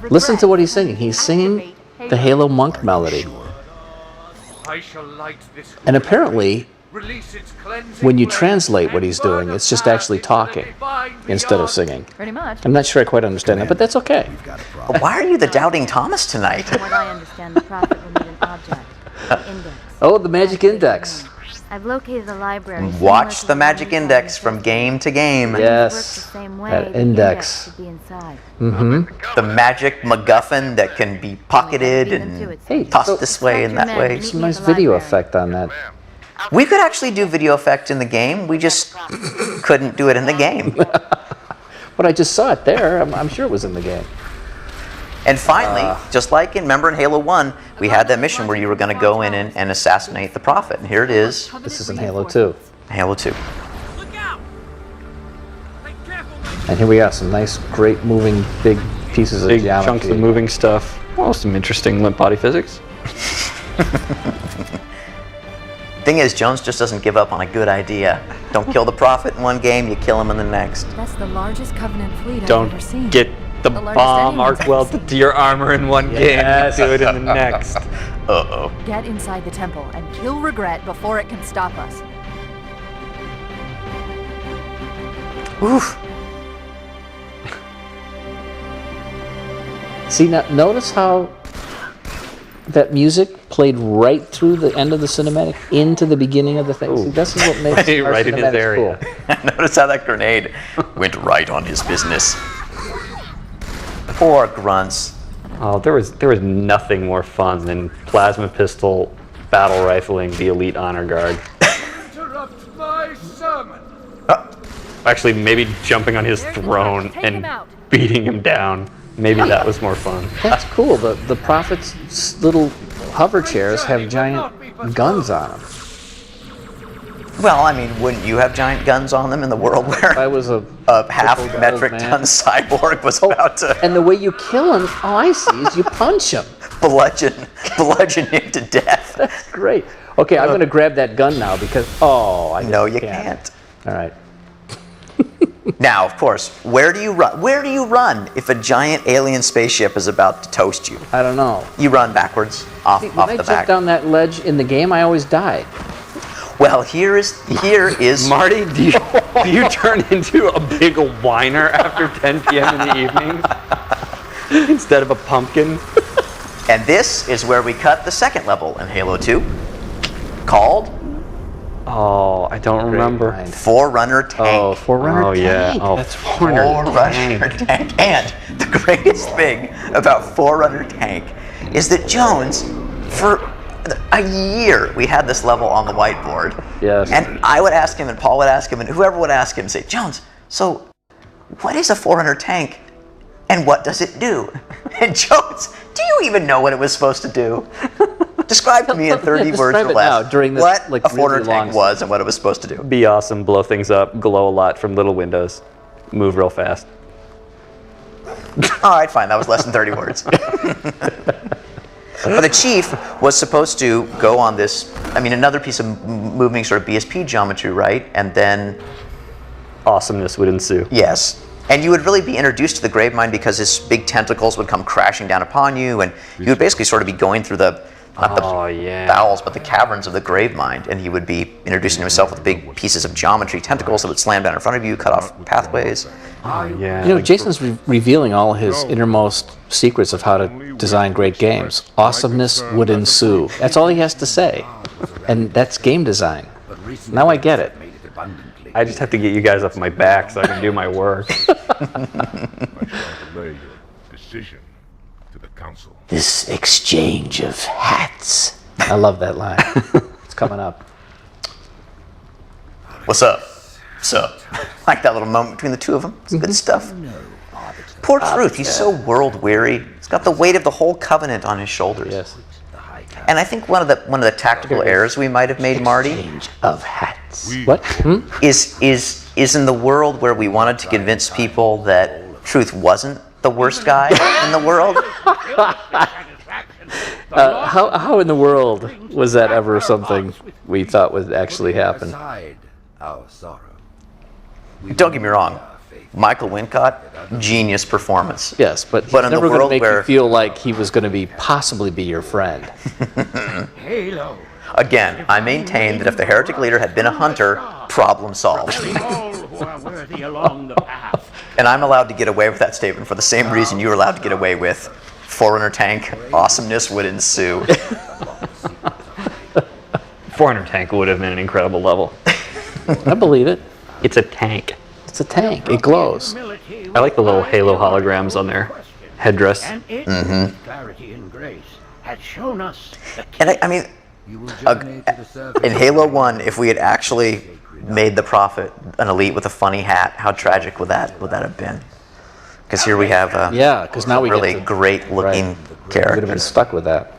Listen to what he's singing. He's singing the Halo Monk melody. I shall light this. And apparently, Release its cleansing when you flame, translate what and he's doing, burn it's just the actually path into the talking divine instead of beyond. singing. Pretty much. I'm not sure I quite understand that, but that's okay. Why are you the doubting Thomas tonight? From what I understand, the Prophet will need an object. An index. Oh, the Magic Index. I've located a library. Watch the Magic Index from game to game. Yes. That index. Mm-hmm. The magic MacGuffin that can be pocketed and Hey, tossed so- this way and that way. Some nice video effect on that. We could actually do video effect in the game. We just couldn't do it in the game. But I just saw it there. I'm sure it was in the game. And finally, just like remember in Halo 1, we had that mission where you were going to go in and assassinate the Prophet. And here it is, This is in Halo 2. Halo 2. Look out! Be careful, mate. And here we are, some nice, great moving, big pieces of Big geometry. chunks of moving stuff. Oh, some interesting limp body physics. Thing is, Jones just doesn't give up on a good idea. Don't kill the Prophet in one game, you kill him in the next. That's the largest Covenant fleet I've Don't ever seen. get the largest bomb anyone's arc welded to your armor in one Yes. game, do it in the next. Uh-oh. Get inside the temple and kill regret before it can stop us. Oof. See, now, notice how that music played right through the end of the cinematic into the beginning of the thing. See, this is what makes our Right in his cinematics area. cool. Notice how that grenade went right on his business. Poor grunts. Oh, there was nothing more fun than plasma pistol battle rifling the elite honor guard. Interrupt my sermon. Actually, maybe jumping on his throne Take and him out. beating him down. Maybe that was more fun. That's cool. The Prophet's little hover chairs have giant guns on them. Well, I mean, wouldn't you have giant guns on them in the world where I was a half crippled metric old man. ton cyborg was about to And the way you kill him, all I see is you punch him. bludgeon him to death? That's great. Okay, I'm going to grab that gun now because, I just No, you can't. All right. Now, of course, where do you run? Where do you run if a giant alien spaceship is about to toast you? I don't know. You run backwards, off See, when I the jump back. down that ledge in the game, I always die. Well, here is Marty, do you turn into a big whiner after 10 p.m. in the evening instead of a pumpkin? and this is where we cut the second level in Halo 2, called Oh, I don't remember. Forerunner Tank. Oh, Forerunner Oh yeah. Tank. Oh, That's Forerunner Tank. And the greatest thing about Forerunner Tank is that Jones, for a year, we had this level on the whiteboard. Yes. And I would ask him, and Paul would ask him, and whoever would ask him, say, Jones, so what is a Forerunner Tank, and what does it do? And Jones, do you even know what it was supposed to do? Describe to me in 30 words Describe or it less now, during this, what like, a Forerunner really long Tank was and what it was supposed to do. Be awesome, blow things up, glow a lot from little windows, move real fast. All right, fine. That was less than 30 words. But the chief was supposed to go on this, another piece of moving sort of BSP geometry, right? And then, Awesomeness would ensue. yes. And you would really be introduced to the Gravemind because his big tentacles would come crashing down upon you, and you would basically sort of be going through the, not the bowels, but the caverns of the Gravemind, and he would be introducing himself with big pieces of geometry, tentacles that would slam down in front of you, cut off pathways. Yeah. You know, Jason's revealing all his innermost secrets of how to design great games. Awesomeness would ensue. That's all he has to say. And that's game design. Now I get it. I just have to get you guys off my back so I can do my work. I shall relay your decision to the council. This exchange of hats. I love that line. It's coming up. What's up? What's up? Like that little moment between the two of them. It's good stuff. Poor Truth, he's so world weary. He's got the weight of the whole Covenant on his shoulders. Yes. And I think one of the tactical errors we might have made, Marty, Exchange of hats. What? is in the world where we wanted to convince people that Truth wasn't the worst guy in the world. How in the world was that ever something we thought would actually happen? Aside our sorrow. Don't get me wrong, Michael Wincott, genius performance. Yes, but he's But in the never going to world make where- you feel like he was going to possibly be your friend. Halo. Again, I maintain that if the heretic leader had been a hunter, problem solved. All who are worthy along the path. And I'm allowed to get away with that statement for the same reason you were allowed to get away with Forerunner Tank, awesomeness would ensue. 400 tank would have been an incredible level. I believe it. It's a tank. It's a tank. It glows. I like the little Halo holograms on their headdress. And it, clarity and grace, had shown us the And I mean, You will journey to the surface. in Halo 1, if we had actually made the Prophet an elite with a funny hat, how tragic would that have been? Because here we have a Yeah, because now we really get to, great looking right. We would have been character. stuck with that.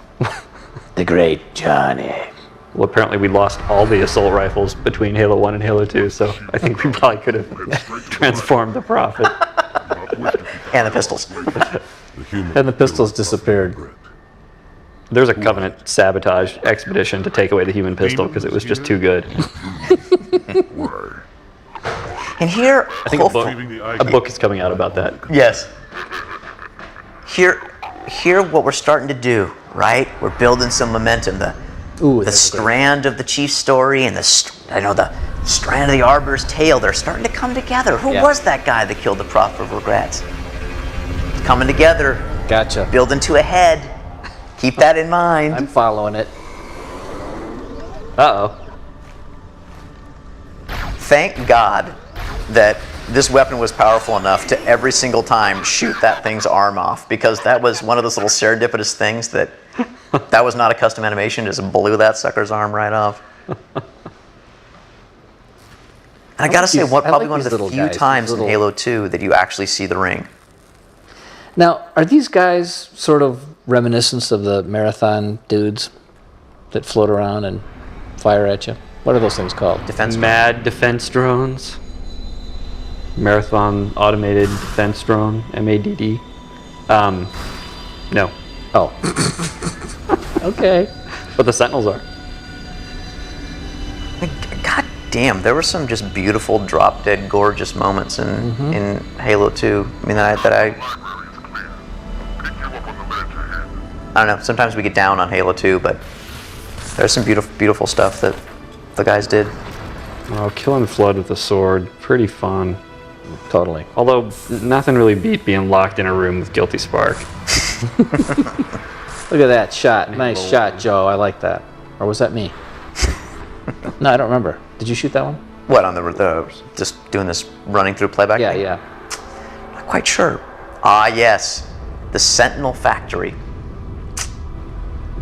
The great Johnny. Well, apparently we lost all the assault rifles between Halo 1 and Halo 2, so I think we probably could have transformed the Prophet. And the pistols. And the pistols disappeared. There's a Covenant sabotage expedition to take away the human pistol because it was just too good. And here, I think hopefully, a book is coming out about that. yes. Here, what we're starting to do, right? We're building some momentum. The strand of the Chief's story and the strand of the Arbiter's tale, they're starting to come together. Who was that guy that killed the Prophet of Regrets? It's coming together. Gotcha. Building to a head. Keep that in mind. I'm following it. Uh-oh. Thank God that this weapon was powerful enough to every single time shoot that thing's arm off, because that was one of those little serendipitous things that was not a custom animation, just blew that sucker's arm right off. I gotta say, probably one of the few times in Halo 2 that you actually see the ring. Now, are these guys sort of reminiscent of the marathon dudes that float around and fire at you? What are those things called? Mad defense drones. Marathon automated defense drone, MADD. No. Oh. Okay. But the Sentinels are. God damn, there were some just beautiful, drop-dead, gorgeous moments in Halo 2. I mean, I don't know, sometimes we get down on Halo 2, but there's some beautiful stuff that the guys did. Oh, killing Flood with a sword, pretty fun. Totally. Although, nothing really beat being locked in a room with Guilty Spark. Look at that shot. Nice shot, Joe. I like that. Or was that me? No, I don't remember. Did you shoot that one? What, on the just doing this running through playback thing? Yeah. Not quite sure. Ah, yes. The Sentinel Factory.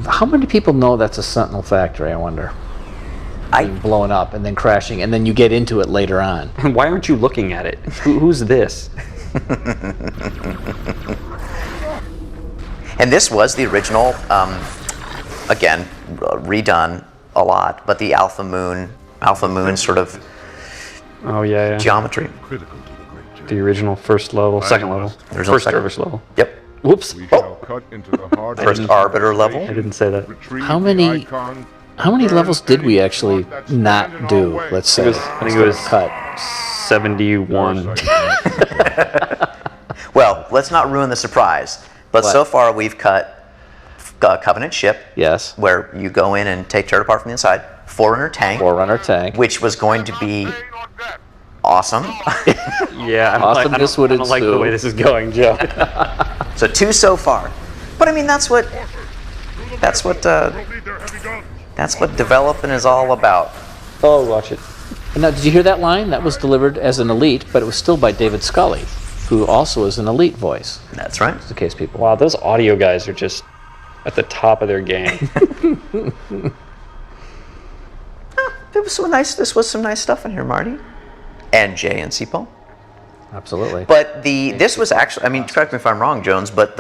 How many people know that's a Sentinel factory, I wonder? Blowing up and then crashing, and then you get into it later on. Why aren't you looking at it? Who's this? And this was the original, again, redone a lot, but the Alpha Moon sort of geometry. The original first level, second level, first service level. Yep. Whoops. First Arbiter level. I didn't say that. How many levels did we actually not do? Let's say. I think it was cut 71. Well, let's not ruin the surprise. But so far we've cut Covenant ship. Yes. Where you go in and take turret apart from the inside. Forerunner tank. Which was going to be awesome. Yeah. Awesomeness would ensue. I don't like the way this is going, Joe. So 2 so far. But I mean, that's what developing is all about. Oh, watch it. Now, did you hear that line? That was delivered as an elite, but it was still by David Scully, who also is an elite voice. That's right. Just in case people. Wow, those audio guys are just at the top of their game. This was some nice stuff in here, Marty. And Jay and Cipo. Absolutely. But this was actually, I mean, correct me if I'm wrong, Jones, but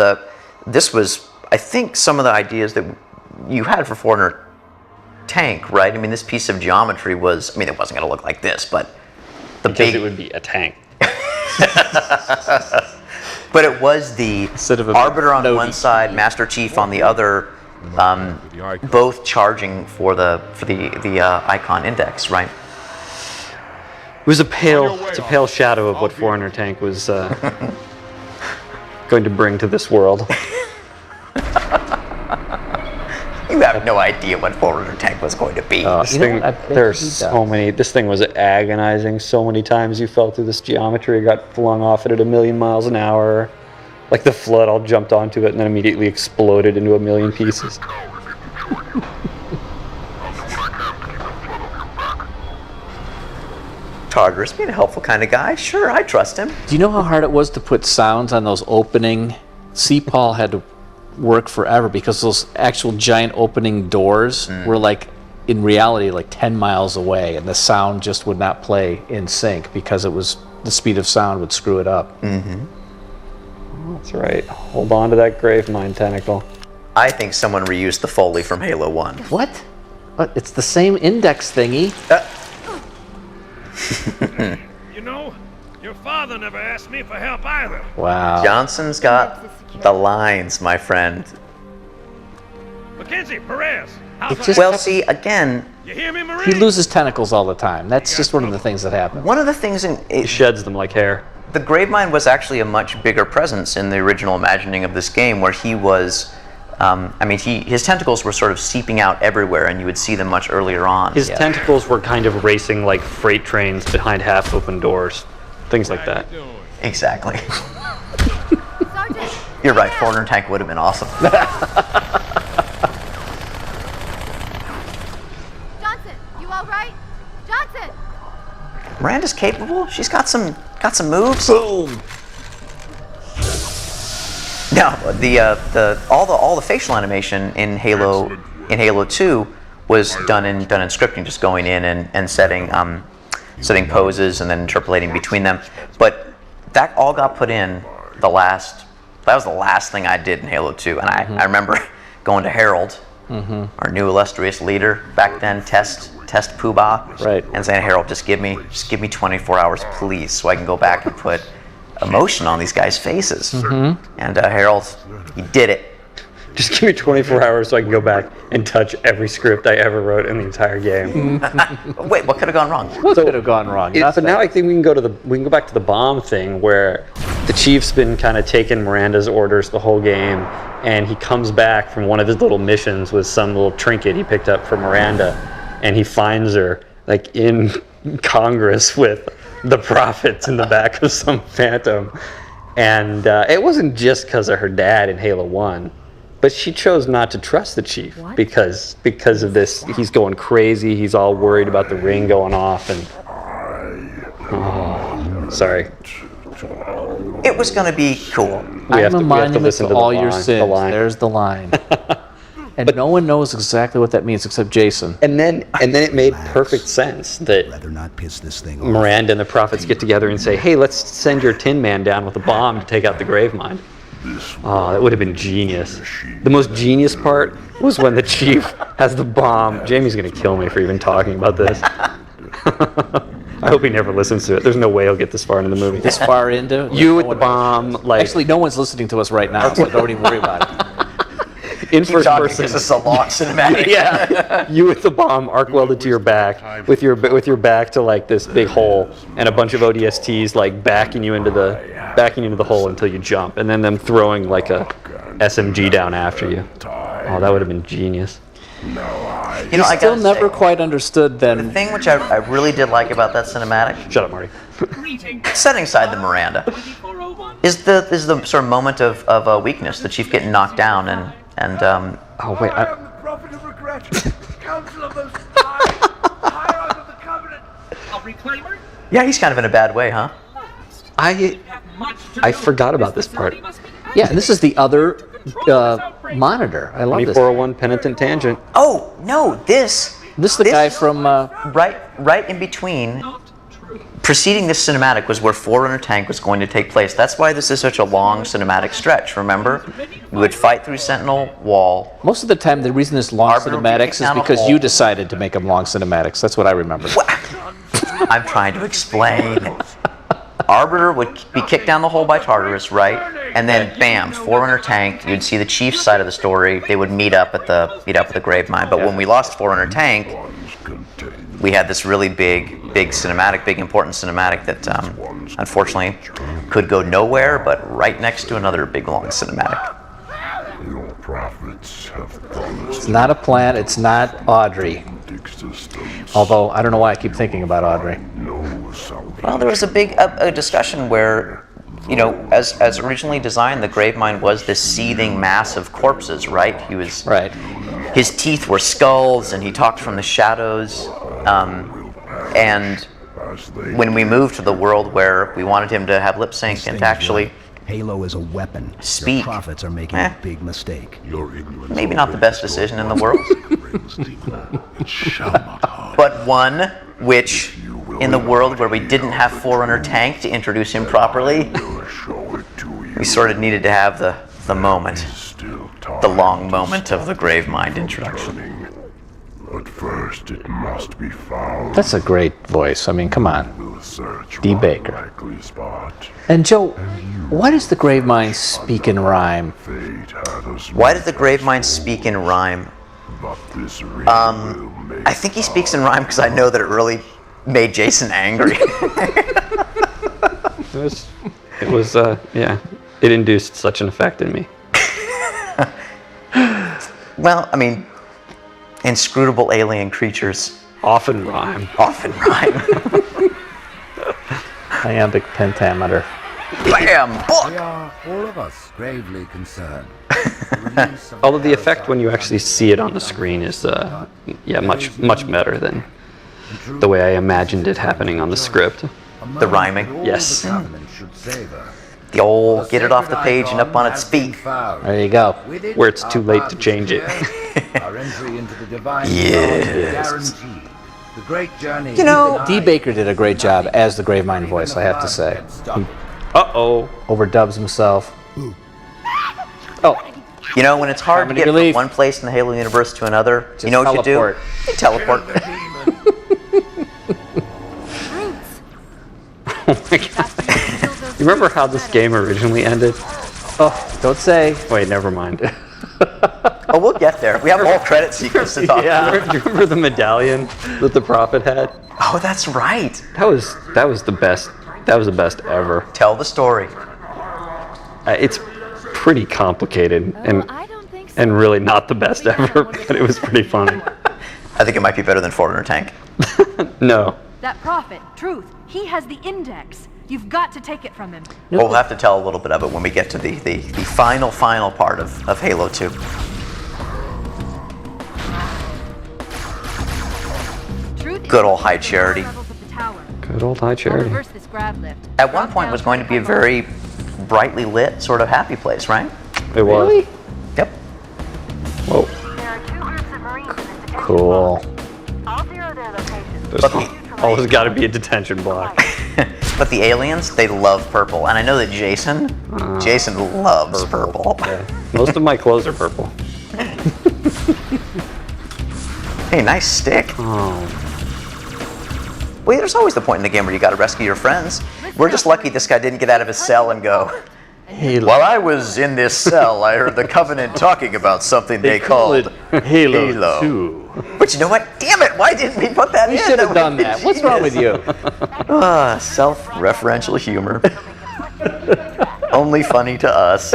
this was, I think, some of the ideas that you had for Forerunner tank, right? I mean, this piece of geometry was, I mean, it wasn't going to look like this, but it would be a tank. But it was the Arbiter on one side, Master Chief on the other, both charging for the Icon Index, right? It was a pale shadow of what Forerunner tank was going to bring to this world. You have no idea what Forerunner tank was going to be. This thing was agonizing so many times. You fell through this geometry, got flung off it at 1,000,000 miles an hour. Like the Flood all jumped onto it and then immediately exploded into 1,000,000 pieces. Tartarus being a helpful kind of guy. Sure, I trust him. Do you know how hard it was to put sounds on those opening? C-Paul had to work forever because those actual giant opening doors were like, in reality, like 10 miles away, and the sound just would not play in sync because it was the speed of sound would screw it up. Mm-hmm. That's right. Hold on to that Gravemind tentacle. I think someone reused the Foley from Halo 1. What? It's the same index thingy. You know, your father never asked me for help either. Wow. Johnson's got the lines, my friend. Mackenzie, Perez. Well, see, again, you hear me, Marie? He loses tentacles all the time. That's just one of the things that happen. One of the things he sheds them like hair. the Gravemind was actually a much bigger presence in the original imagining of this game, where he was. His tentacles were sort of seeping out everywhere, and you would see them much earlier on. His tentacles were kind of racing like freight trains behind half-open doors, things like that. Exactly. You're right. 400 tank would have been awesome. Johnson, you all right? Johnson. Miranda's capable. She's got some moves. Boom. Now, all the facial animation in Halo 2 was done in scripting, just going in and setting poses and then interpolating between them. But that all got put in that was the last thing I did in Halo 2, and I remember going to Harold, our new illustrious leader back then, test Poobah, right, and saying, Harold, just give me 24 hours, please, so I can go back and put emotion on these guys' faces. And Harold, he did it. Just give me 24 hours so I can go back and touch every script I ever wrote in the entire game. Wait, what could have gone wrong? What could have gone wrong? But now I think we can go back to the bomb thing, where the Chief's been kind of taking Miranda's orders the whole game, and he comes back from one of his little missions with some little trinket he picked up from Miranda, and he finds her like in Congress with the prophets in the back of some Phantom. And it wasn't just because of her dad in Halo 1, but she chose not to trust the Chief because of this. He's going crazy. He's all worried about the ring going off, and sorry. It was going to be cool. I'm a monument to all your sins. There's the line. And no one knows exactly what that means except Jason. And then it made perfect sense that Miranda and the prophets get together and say, hey, let's send your Tin Man down with a bomb to take out the Gravemind. Oh, that would have been genius. The most genius part was when the Chief has the bomb. Jamie's going to kill me for even talking about this. I hope he never listens to it. There's no way he'll get this far into the movie. This far into? You with the bomb. Actually, no one's listening to us right now, so don't even worry about it. In first person. This is a long cinematic. Yeah, you with the bomb arc welded to your back, with your back to like this big hole, and a bunch of ODSTs like backing you into the hole until you jump, and then them throwing like a SMG down after you. Oh, that would have been genius. I still never quite understood then. The thing which I really did like about that cinematic. Shut up, Marty. Setting aside the Miranda, is the sort of moment of weakness, the Chief getting knocked down and. Oh wait. Prophet of regret, council of those high of the covenant. A reclaimer? Yeah, he's kind of in a bad way, huh? I forgot about this part. Yeah, and this is the other monitor. I love this. 2401 Penitent Tangent. Oh no, this is the guy from right in between. Preceding this cinematic was where Forerunner Tank was going to take place. That's why this is such a long cinematic stretch, remember? We would fight through Sentinel Wall. Most of the time, the reason it's long cinematics is because you decided to make them long cinematics. That's what I remember. I'm trying to explain. Arbiter would be kicked down the hole by Tartarus, right? And then, bam, Forerunner Tank. You'd see the Chief's side of the story. They would meet up at the Gravemind. But when we lost Forerunner Tank, we had this really big cinematic, big important cinematic that unfortunately could go nowhere, but right next to another big long cinematic. Your prophets have It's not a plant. It's not Audrey. Although I don't know why I keep thinking about Audrey. Well, there was a big discussion where, as originally designed, the Gravemind was this seething mass of corpses, right? He was right. His teeth were skulls, and he talked from the shadows. And when we moved to the world where we wanted him to have lip sync and to actually Halo is a weapon. Speak. Your prophets are making a big mistake. Maybe not the best decision in the world, but one which, in the world where we didn't have Forerunner Tank to introduce him properly, we sort of needed to have the moment, the long moment of the Gravemind introduction. But first it must be found. That's a great voice. I mean, come on. We'll search D. one Baker. likely spot. And Joe, why does the Gravemind speak in rhyme? Why does the Gravemind speak in rhyme? I think he speaks in rhyme because I know that it really made Jason angry. It was. Yeah. It induced such an effect in me. Well, I mean, inscrutable alien creatures often rhyme. Iambic pentameter. Bam! We are all of us gravely concerned. Although the effect when you actually see it on the screen is, much better than the way I imagined it happening on the script. The rhyming. Yes. The old get it off the page and up on its feet. There you go. Where it's too late to change it. Yes. The great journey. You know, Dee Baker did a great job as the Gravemind voice, I have to say. Uh-oh. Overdubs himself. Oh. You know, when it's hard to get from one place in the Halo universe to another, you know what you do? You teleport. Oh my god. You remember how this game originally ended? Oh, don't say. Wait, never mind. Oh, we'll get there. We have a whole credit sequence to talk about. Do you remember the medallion that the Prophet had? Oh, that's right. That was the best. That was the best ever. Tell the story. It's pretty complicated and really not the best ever, but it was pretty funny. I think it might be better than Forerunner Tank. No. That prophet, Truth, he has the index. You've got to take it from him. We'll have to tell a little bit of it when we get to the final part of Halo 2. Good old High Charity. Good old High Charity. At one point was going to be a very brightly lit, sort of happy place, right? It was. Really? Yep. Whoa. Cool. There's always got to be a detention block. But the aliens, they love purple. And I know that Jason loves purple. Yeah. Most of my clothes are purple. Hey, nice stick. Oh. Well, there's always the point in the game where you got to rescue your friends. We're just lucky this guy didn't get out of his cell and go, while I was in this cell, I heard the Covenant talking about something they called Halo 2. But you know what? Damn it! Why didn't we put that in? We should have done that. What's wrong with you? Self-referential humor. Only funny to us.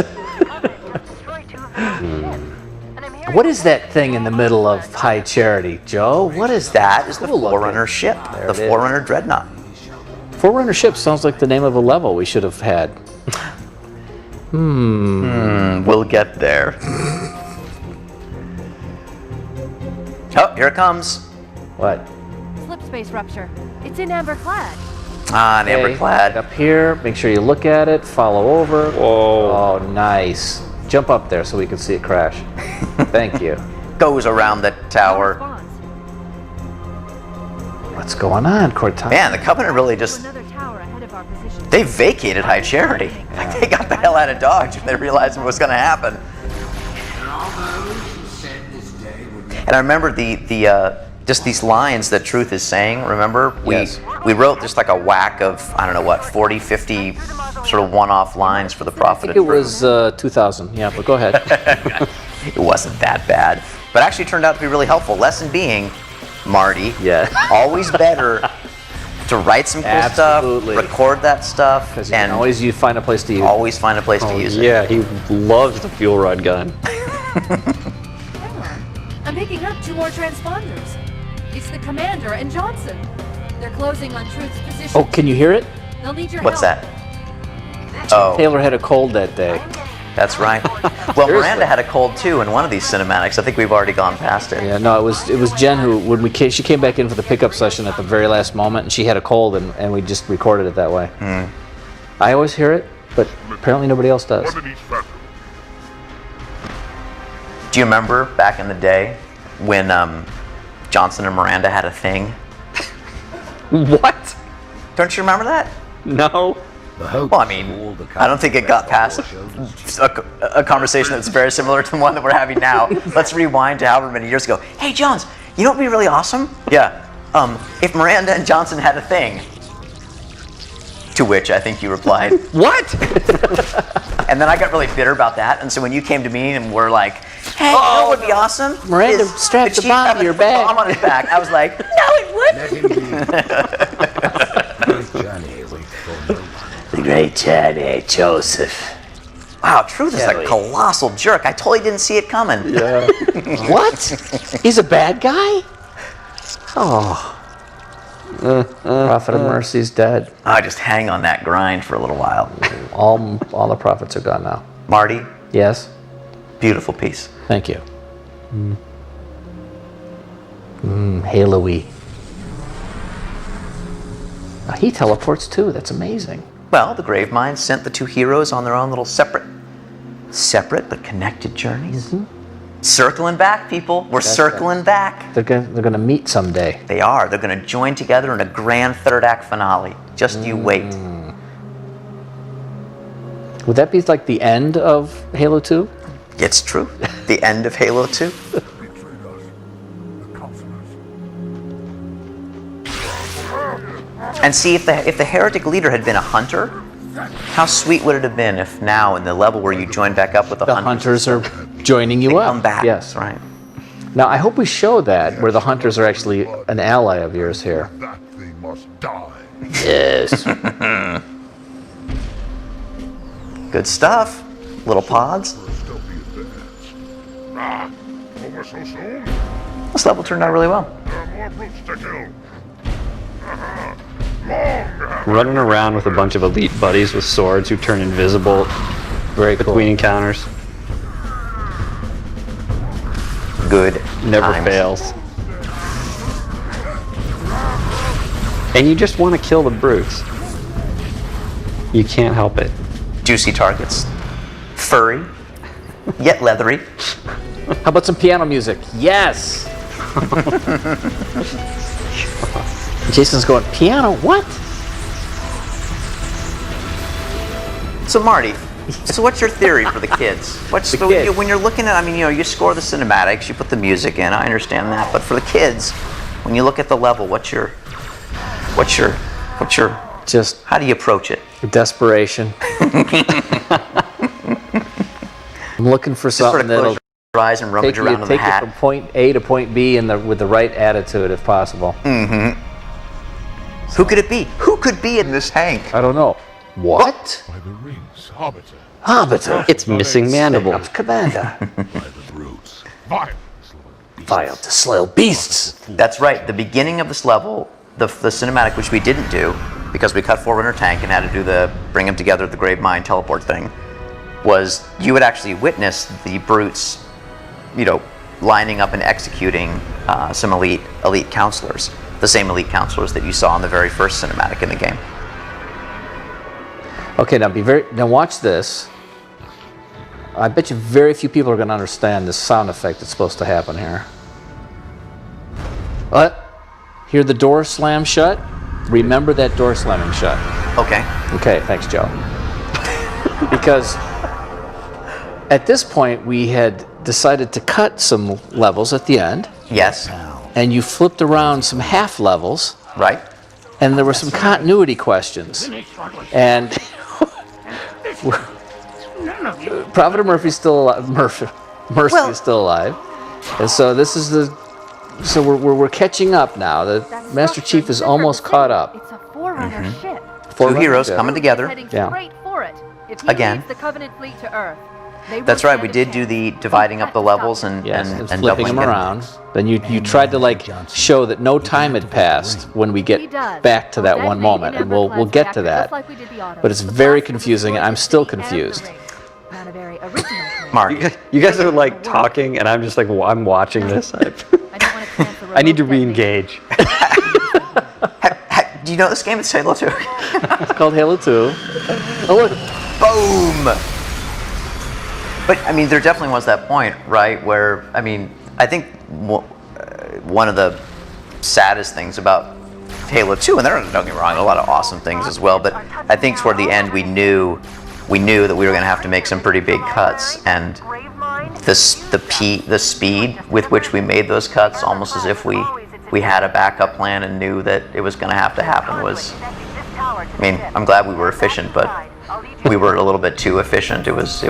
What is that thing in the middle of High Charity, Joe? What is that? Is the Forerunner ship, the Forerunner Dreadnought. Forerunner ship sounds like the name of a level we should have had. We'll get there. Oh, here it comes. What? Slip space rupture. It's in Amberclad. Ah, an Amberclad. Up here, make sure you look at it, follow over. Whoa. Oh, nice. Jump up there so we can see it crash. Thank you. Goes around the tower. What's going on, Cortana? Man, the Covenant really just... They vacated High Charity. Like, they got the hell out of Dodge when they realized what was going to happen. And I remember the just these lines that Truth is saying, remember? We wrote just like a whack of, I don't know what, 40, 50 sort of one-off lines for the Prophet. I think it was 2000. Yeah, but go ahead. It wasn't that bad. But actually turned out to be really helpful. Lesson being, Marty, always better to write some cool stuff, record that stuff, and always you find a place to use it. Always find a place to use it. Yeah, he loves the fuel rod gun. I'm picking up 2 more transponders. It's the Commander and Johnson. They're closing on Truth's position. Oh, can you hear it? They'll need your What's help. that? Oh. Taylor had a cold that day. That's right. Well, Miranda had a cold too in one of these cinematics. I think we've already gone past it. Yeah, no, it was Jen who, when she came back in for the pickup session at the very last moment, and she had a cold, and we just recorded it that way. I always hear it, but apparently nobody else does. Do you remember back in the day when Johnson and Miranda had a thing? What? Don't you remember that? No. Well, I mean, I don't think it got past a conversation that's very similar to the one that we're having now. Let's rewind to however many years ago. Hey, Jones, you know what would be really awesome? Yeah. If Miranda and Johnson had a thing. To which I think you replied, what? And then I got really bitter about that. And so when you came to me and were like, hey, you know what would be awesome? Miranda strapped the bomb to your back. Bomb on his back. I was like, no, it wouldn't. The great Johnny Joseph. Wow, Truth is a Kelly. colossal jerk. I totally didn't see it coming. Yeah. What? He's a bad guy? Oh. Prophet of Mercy's dead. I just hang on that grind for a little while. All the prophets are gone now. Marty, Yes? beautiful piece. Thank you. Halo-y. He teleports too. That's amazing. Well, the Gravemind sent the two heroes on their own little separate but connected journeys. Circling back, people. We're circling back. They're gonna meet someday. They are. They're going to join together in a grand third act finale. Just you wait. Would that be like the end of Halo 2? It's true. The end of Halo 2. And see, if the heretic leader had been a hunter, how sweet would it have been if now in the level where you join back up with the Hunters are joining you they up. come back. Yes. Right. Now I hope we show that where the hunters are actually an ally of yours here. That thing must die. Yes. Good stuff. Little pods. Stealthy advance. Ah, over so soon? This level turned out really well. There are more brutes to kill. Running around with a bunch of elite buddies with swords who turn invisible Very cool. between encounters. Good. Never times. fails. And you just want to kill the brutes. You can't help it. Juicy targets. Furry. Yet leathery. How about some piano music? Yes. Jason's going, piano? What? So Marty, so what's your theory for the kids? What's The kids. when you're looking at? I mean, you score the cinematics, you put the music in. I understand that, but for the kids, when you look at the level, what's your? Just How do you approach it? desperation. I'm looking for Just sort something of that'll close your eyes and rummage take around in the you hat. from point A to point B with the right attitude, if possible. Who could it be? Who could be in this tank? I don't know. What? By the rings, Hobbiter. Hobbiter. It's missing mandible. Commander. By the brutes. Violence. Vile to slay beasts. That's right. The beginning of this level, the cinematic, which we didn't do because we cut Forerunner tank and had to do the bring them together the Gravemind teleport thing, was you would actually witness the brutes, lining up and executing some elite counselors, the same elite counselors that you saw in the very first cinematic in the game. Okay, now watch this. I bet you very few people are going to understand this sound effect that's supposed to happen here. What? Hear the door slam shut? Remember that door slamming shut. Okay. Okay, thanks, Joe. Because at this point, we had decided to cut some levels at the end, Yes. and you flipped around some half levels, Right. and there were some continuity questions. And Prophet of Murphy's still alive. Mercy is still alive, and so this is so we're catching up now. The Master Chief is almost caught up. It's a Forerunner ship. Two heroes coming together. Heading Yeah. straight for it. If he Again. leads the Covenant fleet to Earth, they That's won't right. We stand a did do the chance. dividing up the levels and Yes, and and flipping doubling them them. around. Then you tried to show that no time had passed when we He get does. back to that We'll one detonate moment, an and we'll Ember-class get to reactor that. just like we did the Auto. But it's The very blast will confusing, and destroy I'm the still city and the confused. ring. Not a very original plan. Mark, You guys are like talking, and I'm just like, I'm watching this. I don't want to chance the I need to remote detonation. re-engage. do you know this game? It's Halo 2. It's called Halo 2. Oh look, Boom! But I mean, there definitely was that point, right, where I think one of the saddest things about Halo 2, and don't get me wrong, a lot of awesome things as well, but I think toward the end we knew that we were going to have to make some pretty big cuts, and the speed with which we made those cuts, almost as if we had a backup plan and knew that it was going to have to happen, was. I'm glad we were efficient, but we were a little bit too efficient. It was.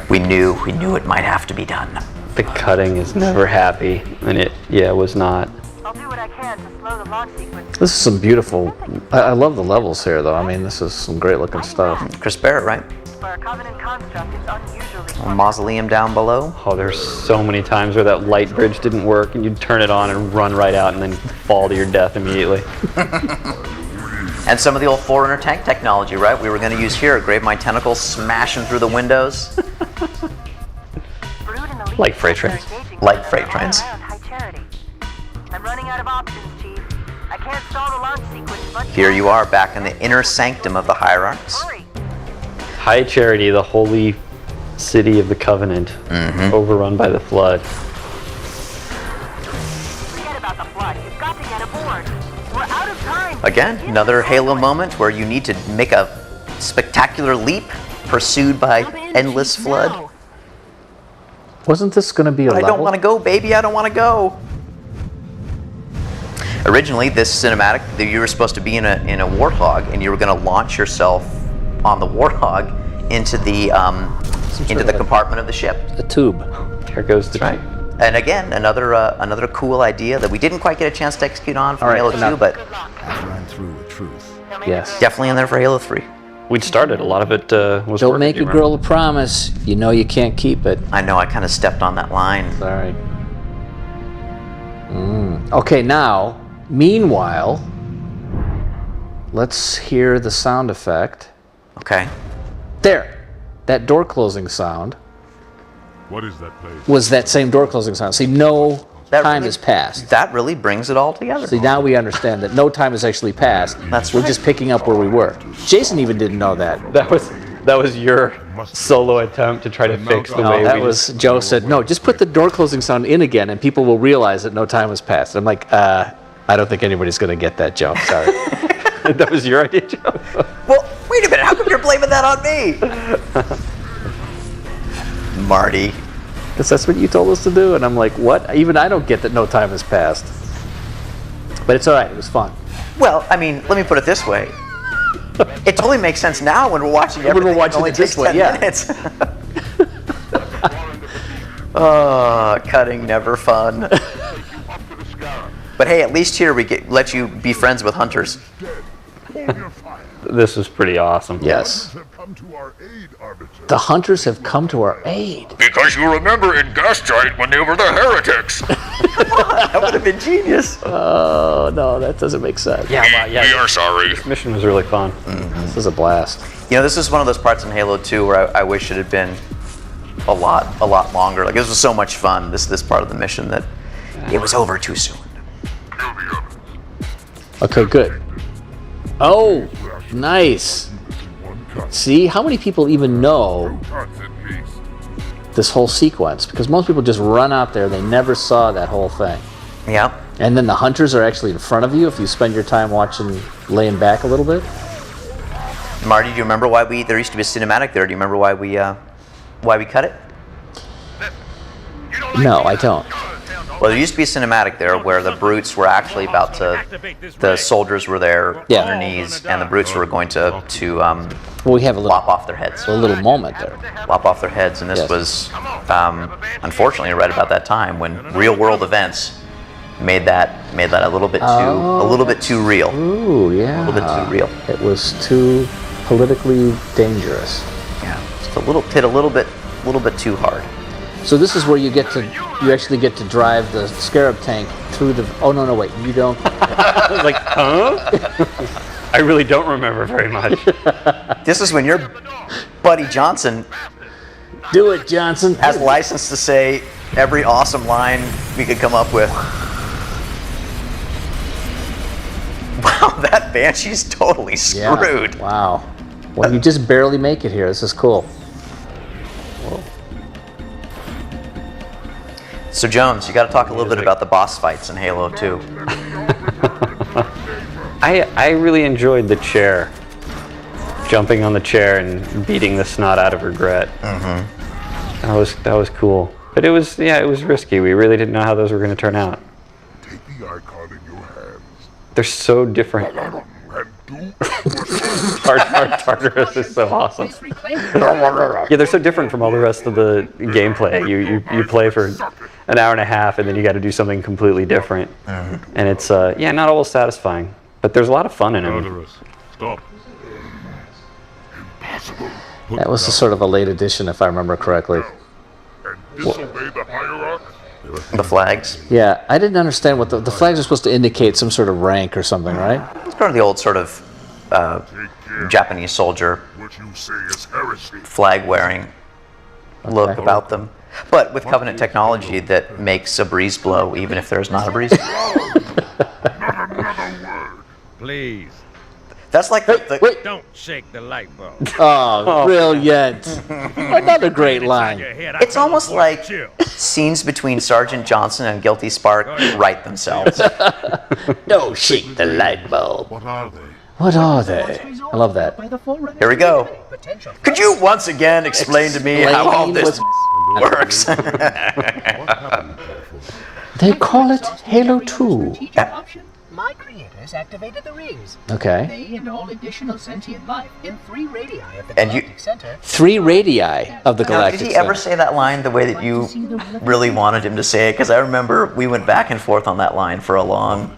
We knew it might have to be done. The cutting is never happy, and it was not. I'll do what I can. can to slow the launch sequence. This is some beautiful. I love the levels here, though. I mean, this is some great looking stuff. Chris Barrett, right? For a Covenant construct, it's unusually A mausoleum down below. Oh, there's so many times where that light bridge didn't work and you'd turn it on and run right out and then fall to your death immediately. And some of the old Forerunner tank technology, right? We were going to use here at Gravemind Tentacle, smashing through the windows. Like freight trains. Like freight trains. High Charity. I'm running out of options, Chief. I can't stall the launch sequence much Here you are, back in the inner sanctum of the Hierarchs. High Charity, the holy city of the Covenant, overrun by the Flood. Forget about the flood. You've got to get aboard. We're out of time. Again, another Halo moment where you need to make a spectacular leap pursued by endless flood. Wasn't this going to be a I level? don't want to go, baby. I don't want to go. Originally, this cinematic, you were supposed to be in a Warthog, and you were going to launch yourself on the Warthog into the compartment of the ship. A tube. There goes the right. And again, another cool idea that we didn't quite get a chance to execute on for Halo 2, but Run through with truth. Yes. definitely in there for Halo 3. We'd started. A lot of it was Don't working, make you a girl a promise. You know you can't keep it. I know I kind of stepped on that line. Sorry. Okay, now, meanwhile, let's hear the sound effect. Okay. There. That door closing sound What is that place? was that same door closing sound. See, no That time really- has passed. That really brings it all together. See, now we understand that no time has actually passed. That's We're right. just picking up where we were. Jason even didn't know that. That was your solo attempt to try to fix the No, way that we was Joe said, no, just put the door closing sound in again and people will realize that no time has passed. I'm like, I don't think anybody's going to get that, Joe. Sorry. That was your idea, Joe? Well, wait a minute. How come you're blaming that on me? Marty. Because that's what you told us to do. And I'm like, what? Even I don't get that no time has passed. But it's all right. It was fun. Well, I mean, let me put it this way. It totally makes sense now when we're watching everything. When we're watching only it this takes way, 10 yeah. minutes. Oh, cutting never fun. But hey, at least here we let you be friends with hunters. This was pretty awesome. Yes. Have come to our aid, Arbiter. The hunters have come to our aid. Because you remember in Gas Giant when they were the heretics. That would have been genius. Oh, no, that doesn't make sense. Yeah, well, We yeah. are sorry. This mission was really fun. This is a blast. You know, this is one of those parts in Halo 2 where I wish it had been a lot longer. Like, this was so much fun, this part of the mission, that it was over too soon. Okay, good. Oh, nice. See, how many people even know this whole sequence? Because most people just run out there, they never saw that whole thing. Yep. And then the hunters are actually in front of you if you spend your time watching, laying back a little bit. Marty, do you remember why there used to be a cinematic there? Do you remember why we cut it? No, I don't. Well, there used to be a cinematic there where the brutes were actually about to, the soldiers were there on their knees, and the brutes were going to Well, we have a lop off their heads. little moment there. Lop off their heads, and this Yes. was, unfortunately, right about that time when real-world events made that a little bit too real. Ooh, yeah. A little bit too real. It was too politically dangerous. Yeah, just a little bit too hard. So this is where you actually get to drive the Scarab tank through the. Oh no, wait, you don't. I was like, huh? I really don't remember very much. This is when your buddy Johnson Do it, Johnson. has license to say every awesome line we could come up with. Wow, that Banshee's totally Yeah, screwed. wow. Well, you just barely make it here. This is cool. So Jones, you got to talk a little bit about the boss fights in Halo 2. I really enjoyed the chair. Jumping on the chair and beating the snot out of regret. Mm-hmm. That was cool. But it was risky. We really didn't know how those were going to turn out. Take the icon in your hands. They're so different. Tartarus is so awesome. Yeah, they're so different from all the rest of the gameplay. You play for an hour and a half, and then you got to do something completely different. And it's not always satisfying, but there's a lot of fun in it. Stop. That was sort of a late addition, if I remember correctly. Disobey the hierarch? The flags. Yeah, I didn't understand what the flags are supposed to indicate some sort of rank or something, right? It's part of the old sort of Japanese soldier What you say is heresy. flag wearing look about them. But with Covenant technology that makes a breeze blow even if there's not a breeze. Please. That's like Wait. Don't shake the light bulb. Oh, brilliant. Another great line. It's almost like scenes between Sergeant Johnson and Guilty Spark write themselves. Don't shake the light bulb. What are they? What are they? I love that. Here we go. Could you once again explain to me how all this works? They call it Halo 2. My creators activated the rings. Okay. They and all additional sentient life in 3 radii of the And Galactic Center. 3 radii of the Now, Galactic did he Center. ever say that line the way that you really wanted him to say it? Because I remember we went back and forth on that line for a long...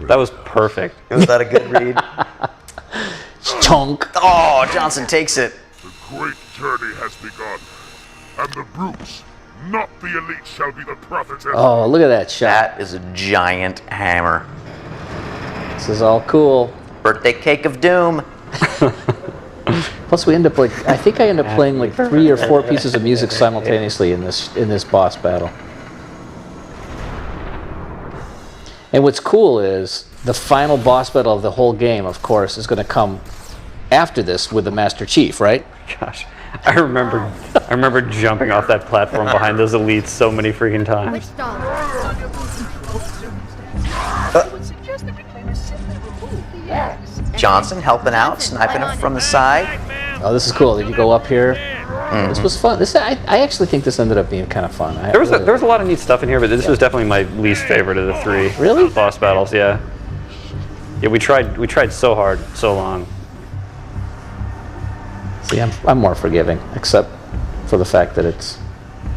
That was perfect. Was that a good read? Chunk. Oh, Johnson takes it. The great journey has begun, and the brutes, not the elite, shall be the prophets. Oh, look at that shot. That is a giant hammer. This is all cool. Birthday cake of doom. Plus, we end up I think I end up playing like 3 or 4 pieces of music simultaneously in this boss battle. And what's cool is the final boss battle of the whole game, of course, is going to come after this with the Master Chief, right? Gosh, I remember jumping off that platform behind those elites so many freaking times. Johnson helping out, sniping him from the side. Oh, this is cool. Did you go up here? This was fun. I actually think this ended up being kind of fun. There was a lot of neat stuff in here, but this was definitely my least favorite of the 3 Really? boss battles. Yeah. Yeah, we tried so hard, so long. See, I'm more forgiving, except for the fact that it's...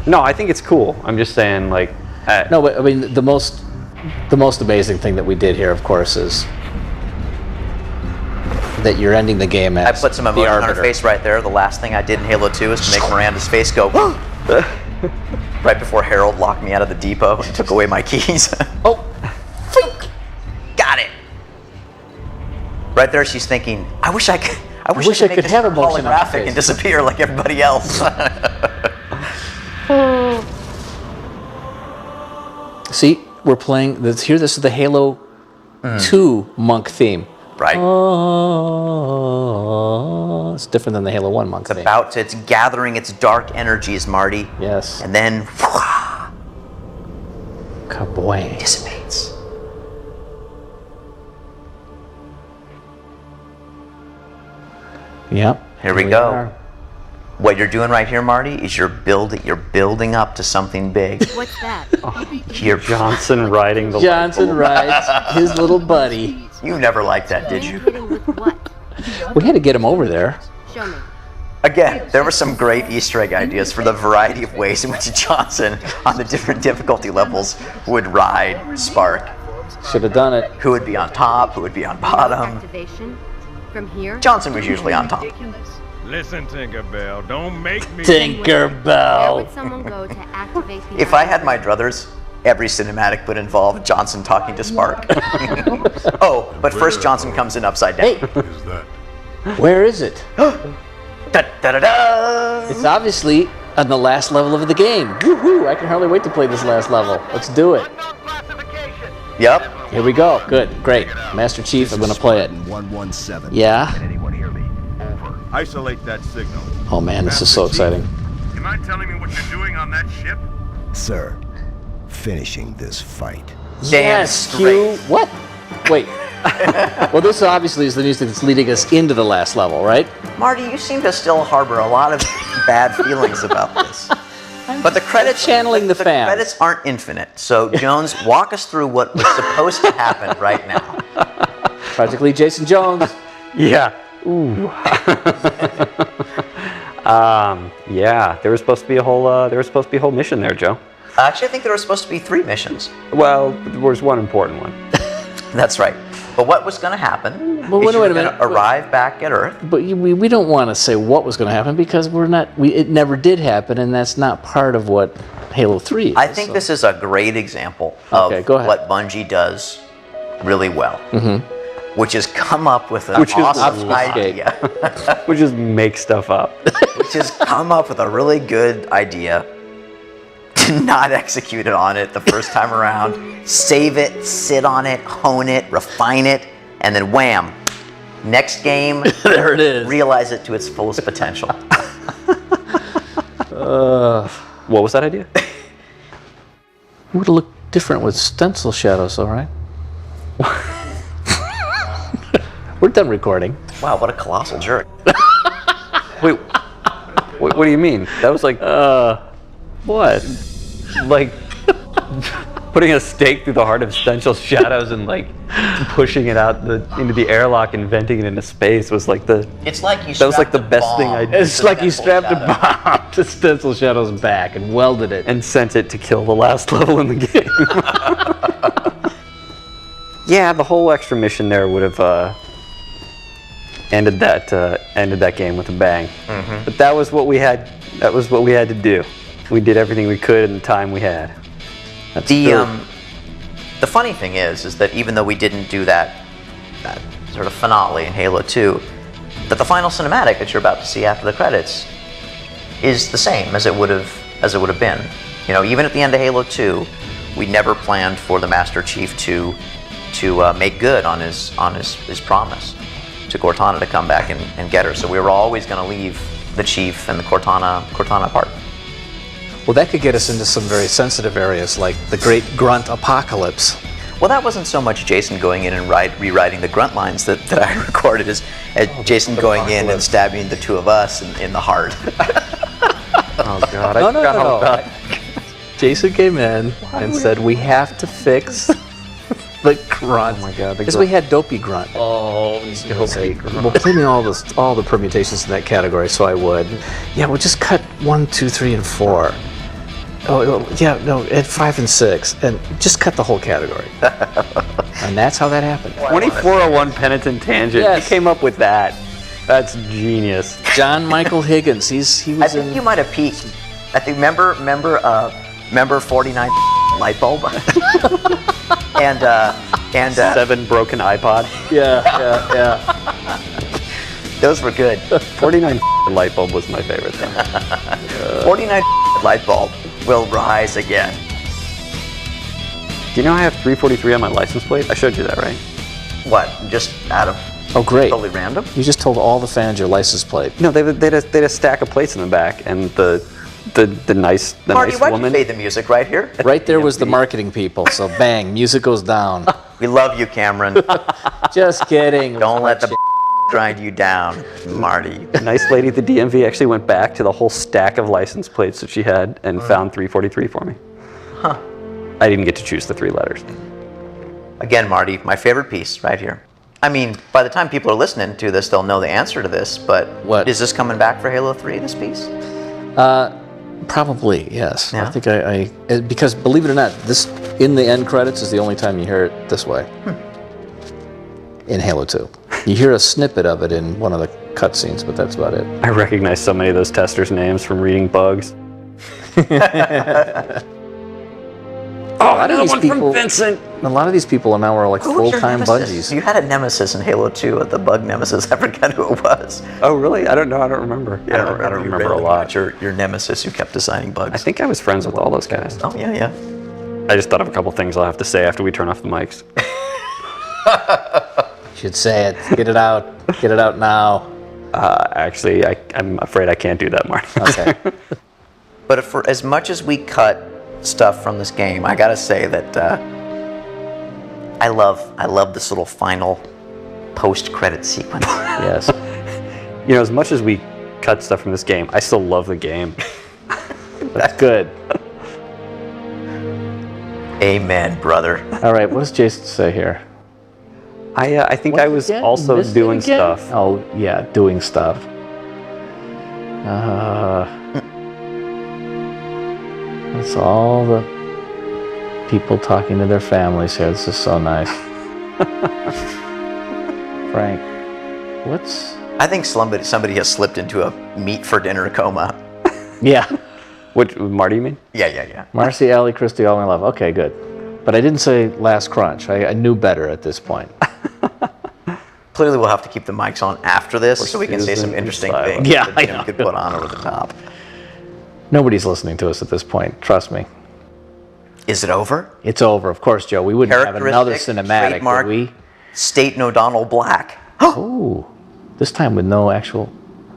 No, I think it's cool. I'm just saying, like... No, but I mean, the most amazing thing that we did here, of course, is that you're ending the game as I put some emotion on her face right there. The last thing I did in Halo 2 is to make Miranda's face go... right before Harold locked me out of the depot and took away my keys. Oh! Freak! Got it! Right there, she's thinking, I wish I could make this have emotion on my holographic face. and disappear like everybody else. See, we're playing this here. This is the Halo 2 monk theme. Right. Oh, it's different than the Halo 1 monk theme. It's gathering its dark energies, Marty. Yes. And then Kaboing. Dissipates. Yep. Here we go. What you're doing right here, Marty, is you're building up to something big. What's that? Here, Johnson riding the... Johnson rides his little buddy. You never liked that, did you? We had to get him over there. Show me. Again, there were some great Easter egg ideas for the variety of ways in which Johnson, on the different difficulty levels, would ride Spark. Should have done it. Who would be on top? Who would be on bottom? Activation from here. Johnson was usually on top. Listen, Tinkerbell, don't make me... Where Tinkerbell. would someone go to activate the... If I had my druthers, every cinematic would involve Johnson talking to Spark. Oh, but first Johnson comes in upside down. Hey, where is it? Da-da-da-da! It's obviously on the last level of the game. Woohoo! I can hardly wait to play this last level. Let's do it. Yep. Here we go. Good. Great. Master Chief, I'm going to play it. 117. Yeah? Anyone hear me? Over. Isolate that signal. Oh man, this is so exciting. You mind telling me what you're doing on that ship? Sir, finishing this fight. Yes, Q. What? Wait. Well, this obviously is the music that's leading us into the last level, right? Marty, you seem to still harbor a lot of bad feelings about this. But the credits channeling the fans. Credits aren't infinite. So Jones, walk us through what was supposed to happen right now. Practically Jason Jones. Yeah. Ooh. Yeah. There was supposed to be a whole mission there, Joe. Actually, I think there were supposed to be 3 missions. Well, there was one important one. That's right. But what was going to happen Well, is wait you were a going minute. to arrive back at Earth. But we don't want to say what was going to happen because it never did happen, and that's not part of what Halo 3 is. I think this is a great example of Okay, go ahead. what Bungie does really well, which is come up with an Which is awesome obfuscate. idea. Which is make stuff up. Which is come up with a really good idea, not execute it on it the first time around, save it, sit on it, hone it, refine it, and then wham, next game, There it is. realize it to its fullest potential. What was that idea? It would have looked different with stencil shadows, all right? We're done recording. Wow, what a colossal jerk. Wait, what do you mean? That was like, What? like putting a stake through the heart of stencil shadows and like pushing it out into the airlock and venting it into space was like the. It's like you That was like the strapped a best thing bomb I to did. It's like you Stencil strapped a Shadow. bomb to Stencil Shadow's back and welded it. And sent it to kill the last level in the game. Yeah, the whole extra mission there would have ended that game with a bang. But that was what we had. That was what we had to do. We did everything we could in the time we had. That's The funny thing is that even though we didn't do that sort of finale in Halo 2, that the final cinematic that you're about to see after the credits is the same as it would have been. You know, even at the end of Halo 2, we never planned for the Master Chief to make good on his promise to Cortana to come back and get her. So we were always going to leave the Chief and the Cortana apart. Well, that could get us into some very sensitive areas like the Great Grunt Apocalypse. Well, that wasn't so much Jason going in and rewriting the grunt lines that I recorded as Jason going in and stabbing the 2 of us in the heart. Oh god, I No, forgot all about it. Jason came in and said, we have to fix the grunt. Oh my god, the Because grunt. we had Dopey Grunt. Oh, Well, play me all the permutations in that category, so I would. Yeah, we'll just cut 1, 2, 3, and 4. Oh, yeah, no, at 5 and 6, and just cut the whole category. And that's how that happened. 2401 Penitent Tangent. Yes. He came up with that. That's genius. John Michael Higgins. He was I think you might have peaked. I think remember 49 light bulb and 7 broken iPod. Yeah. those were good. 49 light bulb was my favorite thing. 49 light bulb will rise again. Do you know I have 343 on my license plate? I showed you that, right? What? Just out of Oh, great. totally random? You just told all the fans your license plate. No, they had a stack of plates in the back, and the nice Marty, nice why'd woman. you fade the music right here? Right there was the marketing people, so bang, music goes down. We love you, Cameron. Just kidding. Don't let the grind you down, Marty. The nice lady at the DMV actually went back to the whole stack of license plates that she had and found 343 for me. Huh. I didn't get to choose the 3 letters. Again, Marty, my favorite piece right here. I mean, by the time people are listening to this, they'll know the answer to this, but What? is this coming back for Halo 3, this piece? Probably, yes. Yeah? I think because believe it or not, this in the end credits is the only time you hear it this way. In Halo 2. You hear a snippet of it in one of the cutscenes, but that's about it. I recognize so many of those testers' names from reading bugs. Oh, another one from Vincent. A lot of these people now are like Who was your full-time nemesis? Bungies. You had a nemesis in Halo 2, the bug nemesis. I forgot who it was. Oh, really? I don't know. I don't remember. I don't remember a lot. Your nemesis who kept assigning bugs. I think I was friends with all those guys. Oh, yeah. I just thought of a couple things I'll have to say after we turn off the mics. You should say it. Get it out. Get it out now. Actually, I'm afraid I can't do that, Marty. Okay. But for as much as we cut stuff from this game, I gotta say that I love this little final post-credit sequence. Yes. You know, as much as we cut stuff from this game, I still love the game. That's good. Amen, brother. All right, what does Jason say here? I think I was also Missed it doing again? stuff. Oh, yeah, doing stuff. It's all the people talking to their families here. This is so nice. Frank, what's... I think somebody has slipped into a meat for dinner coma. Yeah. Which, Marty, you mean? Yeah. Marcy, Ellie, Christy, all my love. Okay, good. But I didn't say last crunch. I knew better at this point. Clearly, we'll have to keep the mics on after this so we can say some interesting things Yeah, that I Jim know. could put on over the top. Nobody's listening to us at this point. Trust me. Is it over? It's over. Of course, Joe. We wouldn't have another cinematic, trademark, would we? State O'Donnell Black. Oh, this time with no actual,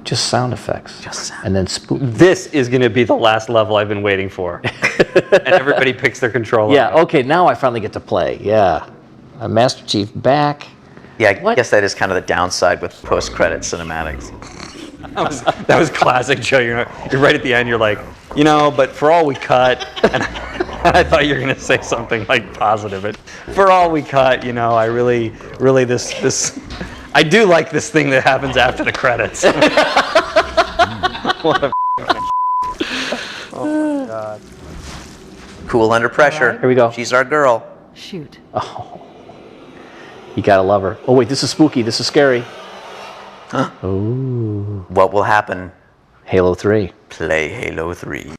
just sound effects. Just sound. And then spook. This is going to be the last level I've been waiting for. And everybody picks their controller. Yeah, okay, now I finally get to play. Yeah. Master Chief back. Yeah, I guess that is kind of the downside with post-credit cinematics. That was classic, Joe. You're right at the end. You're like, but for all we cut, and I thought you were going to say something like positive. But for all we cut, I really, this, I do like this thing that happens after the credits. What a oh my God. Cool under pressure. Here we go. She's our girl. Shoot. Oh. You gotta love her. Oh, wait, this is spooky. This is scary. Huh? Ooh. What will happen? Halo 3. Play Halo 3.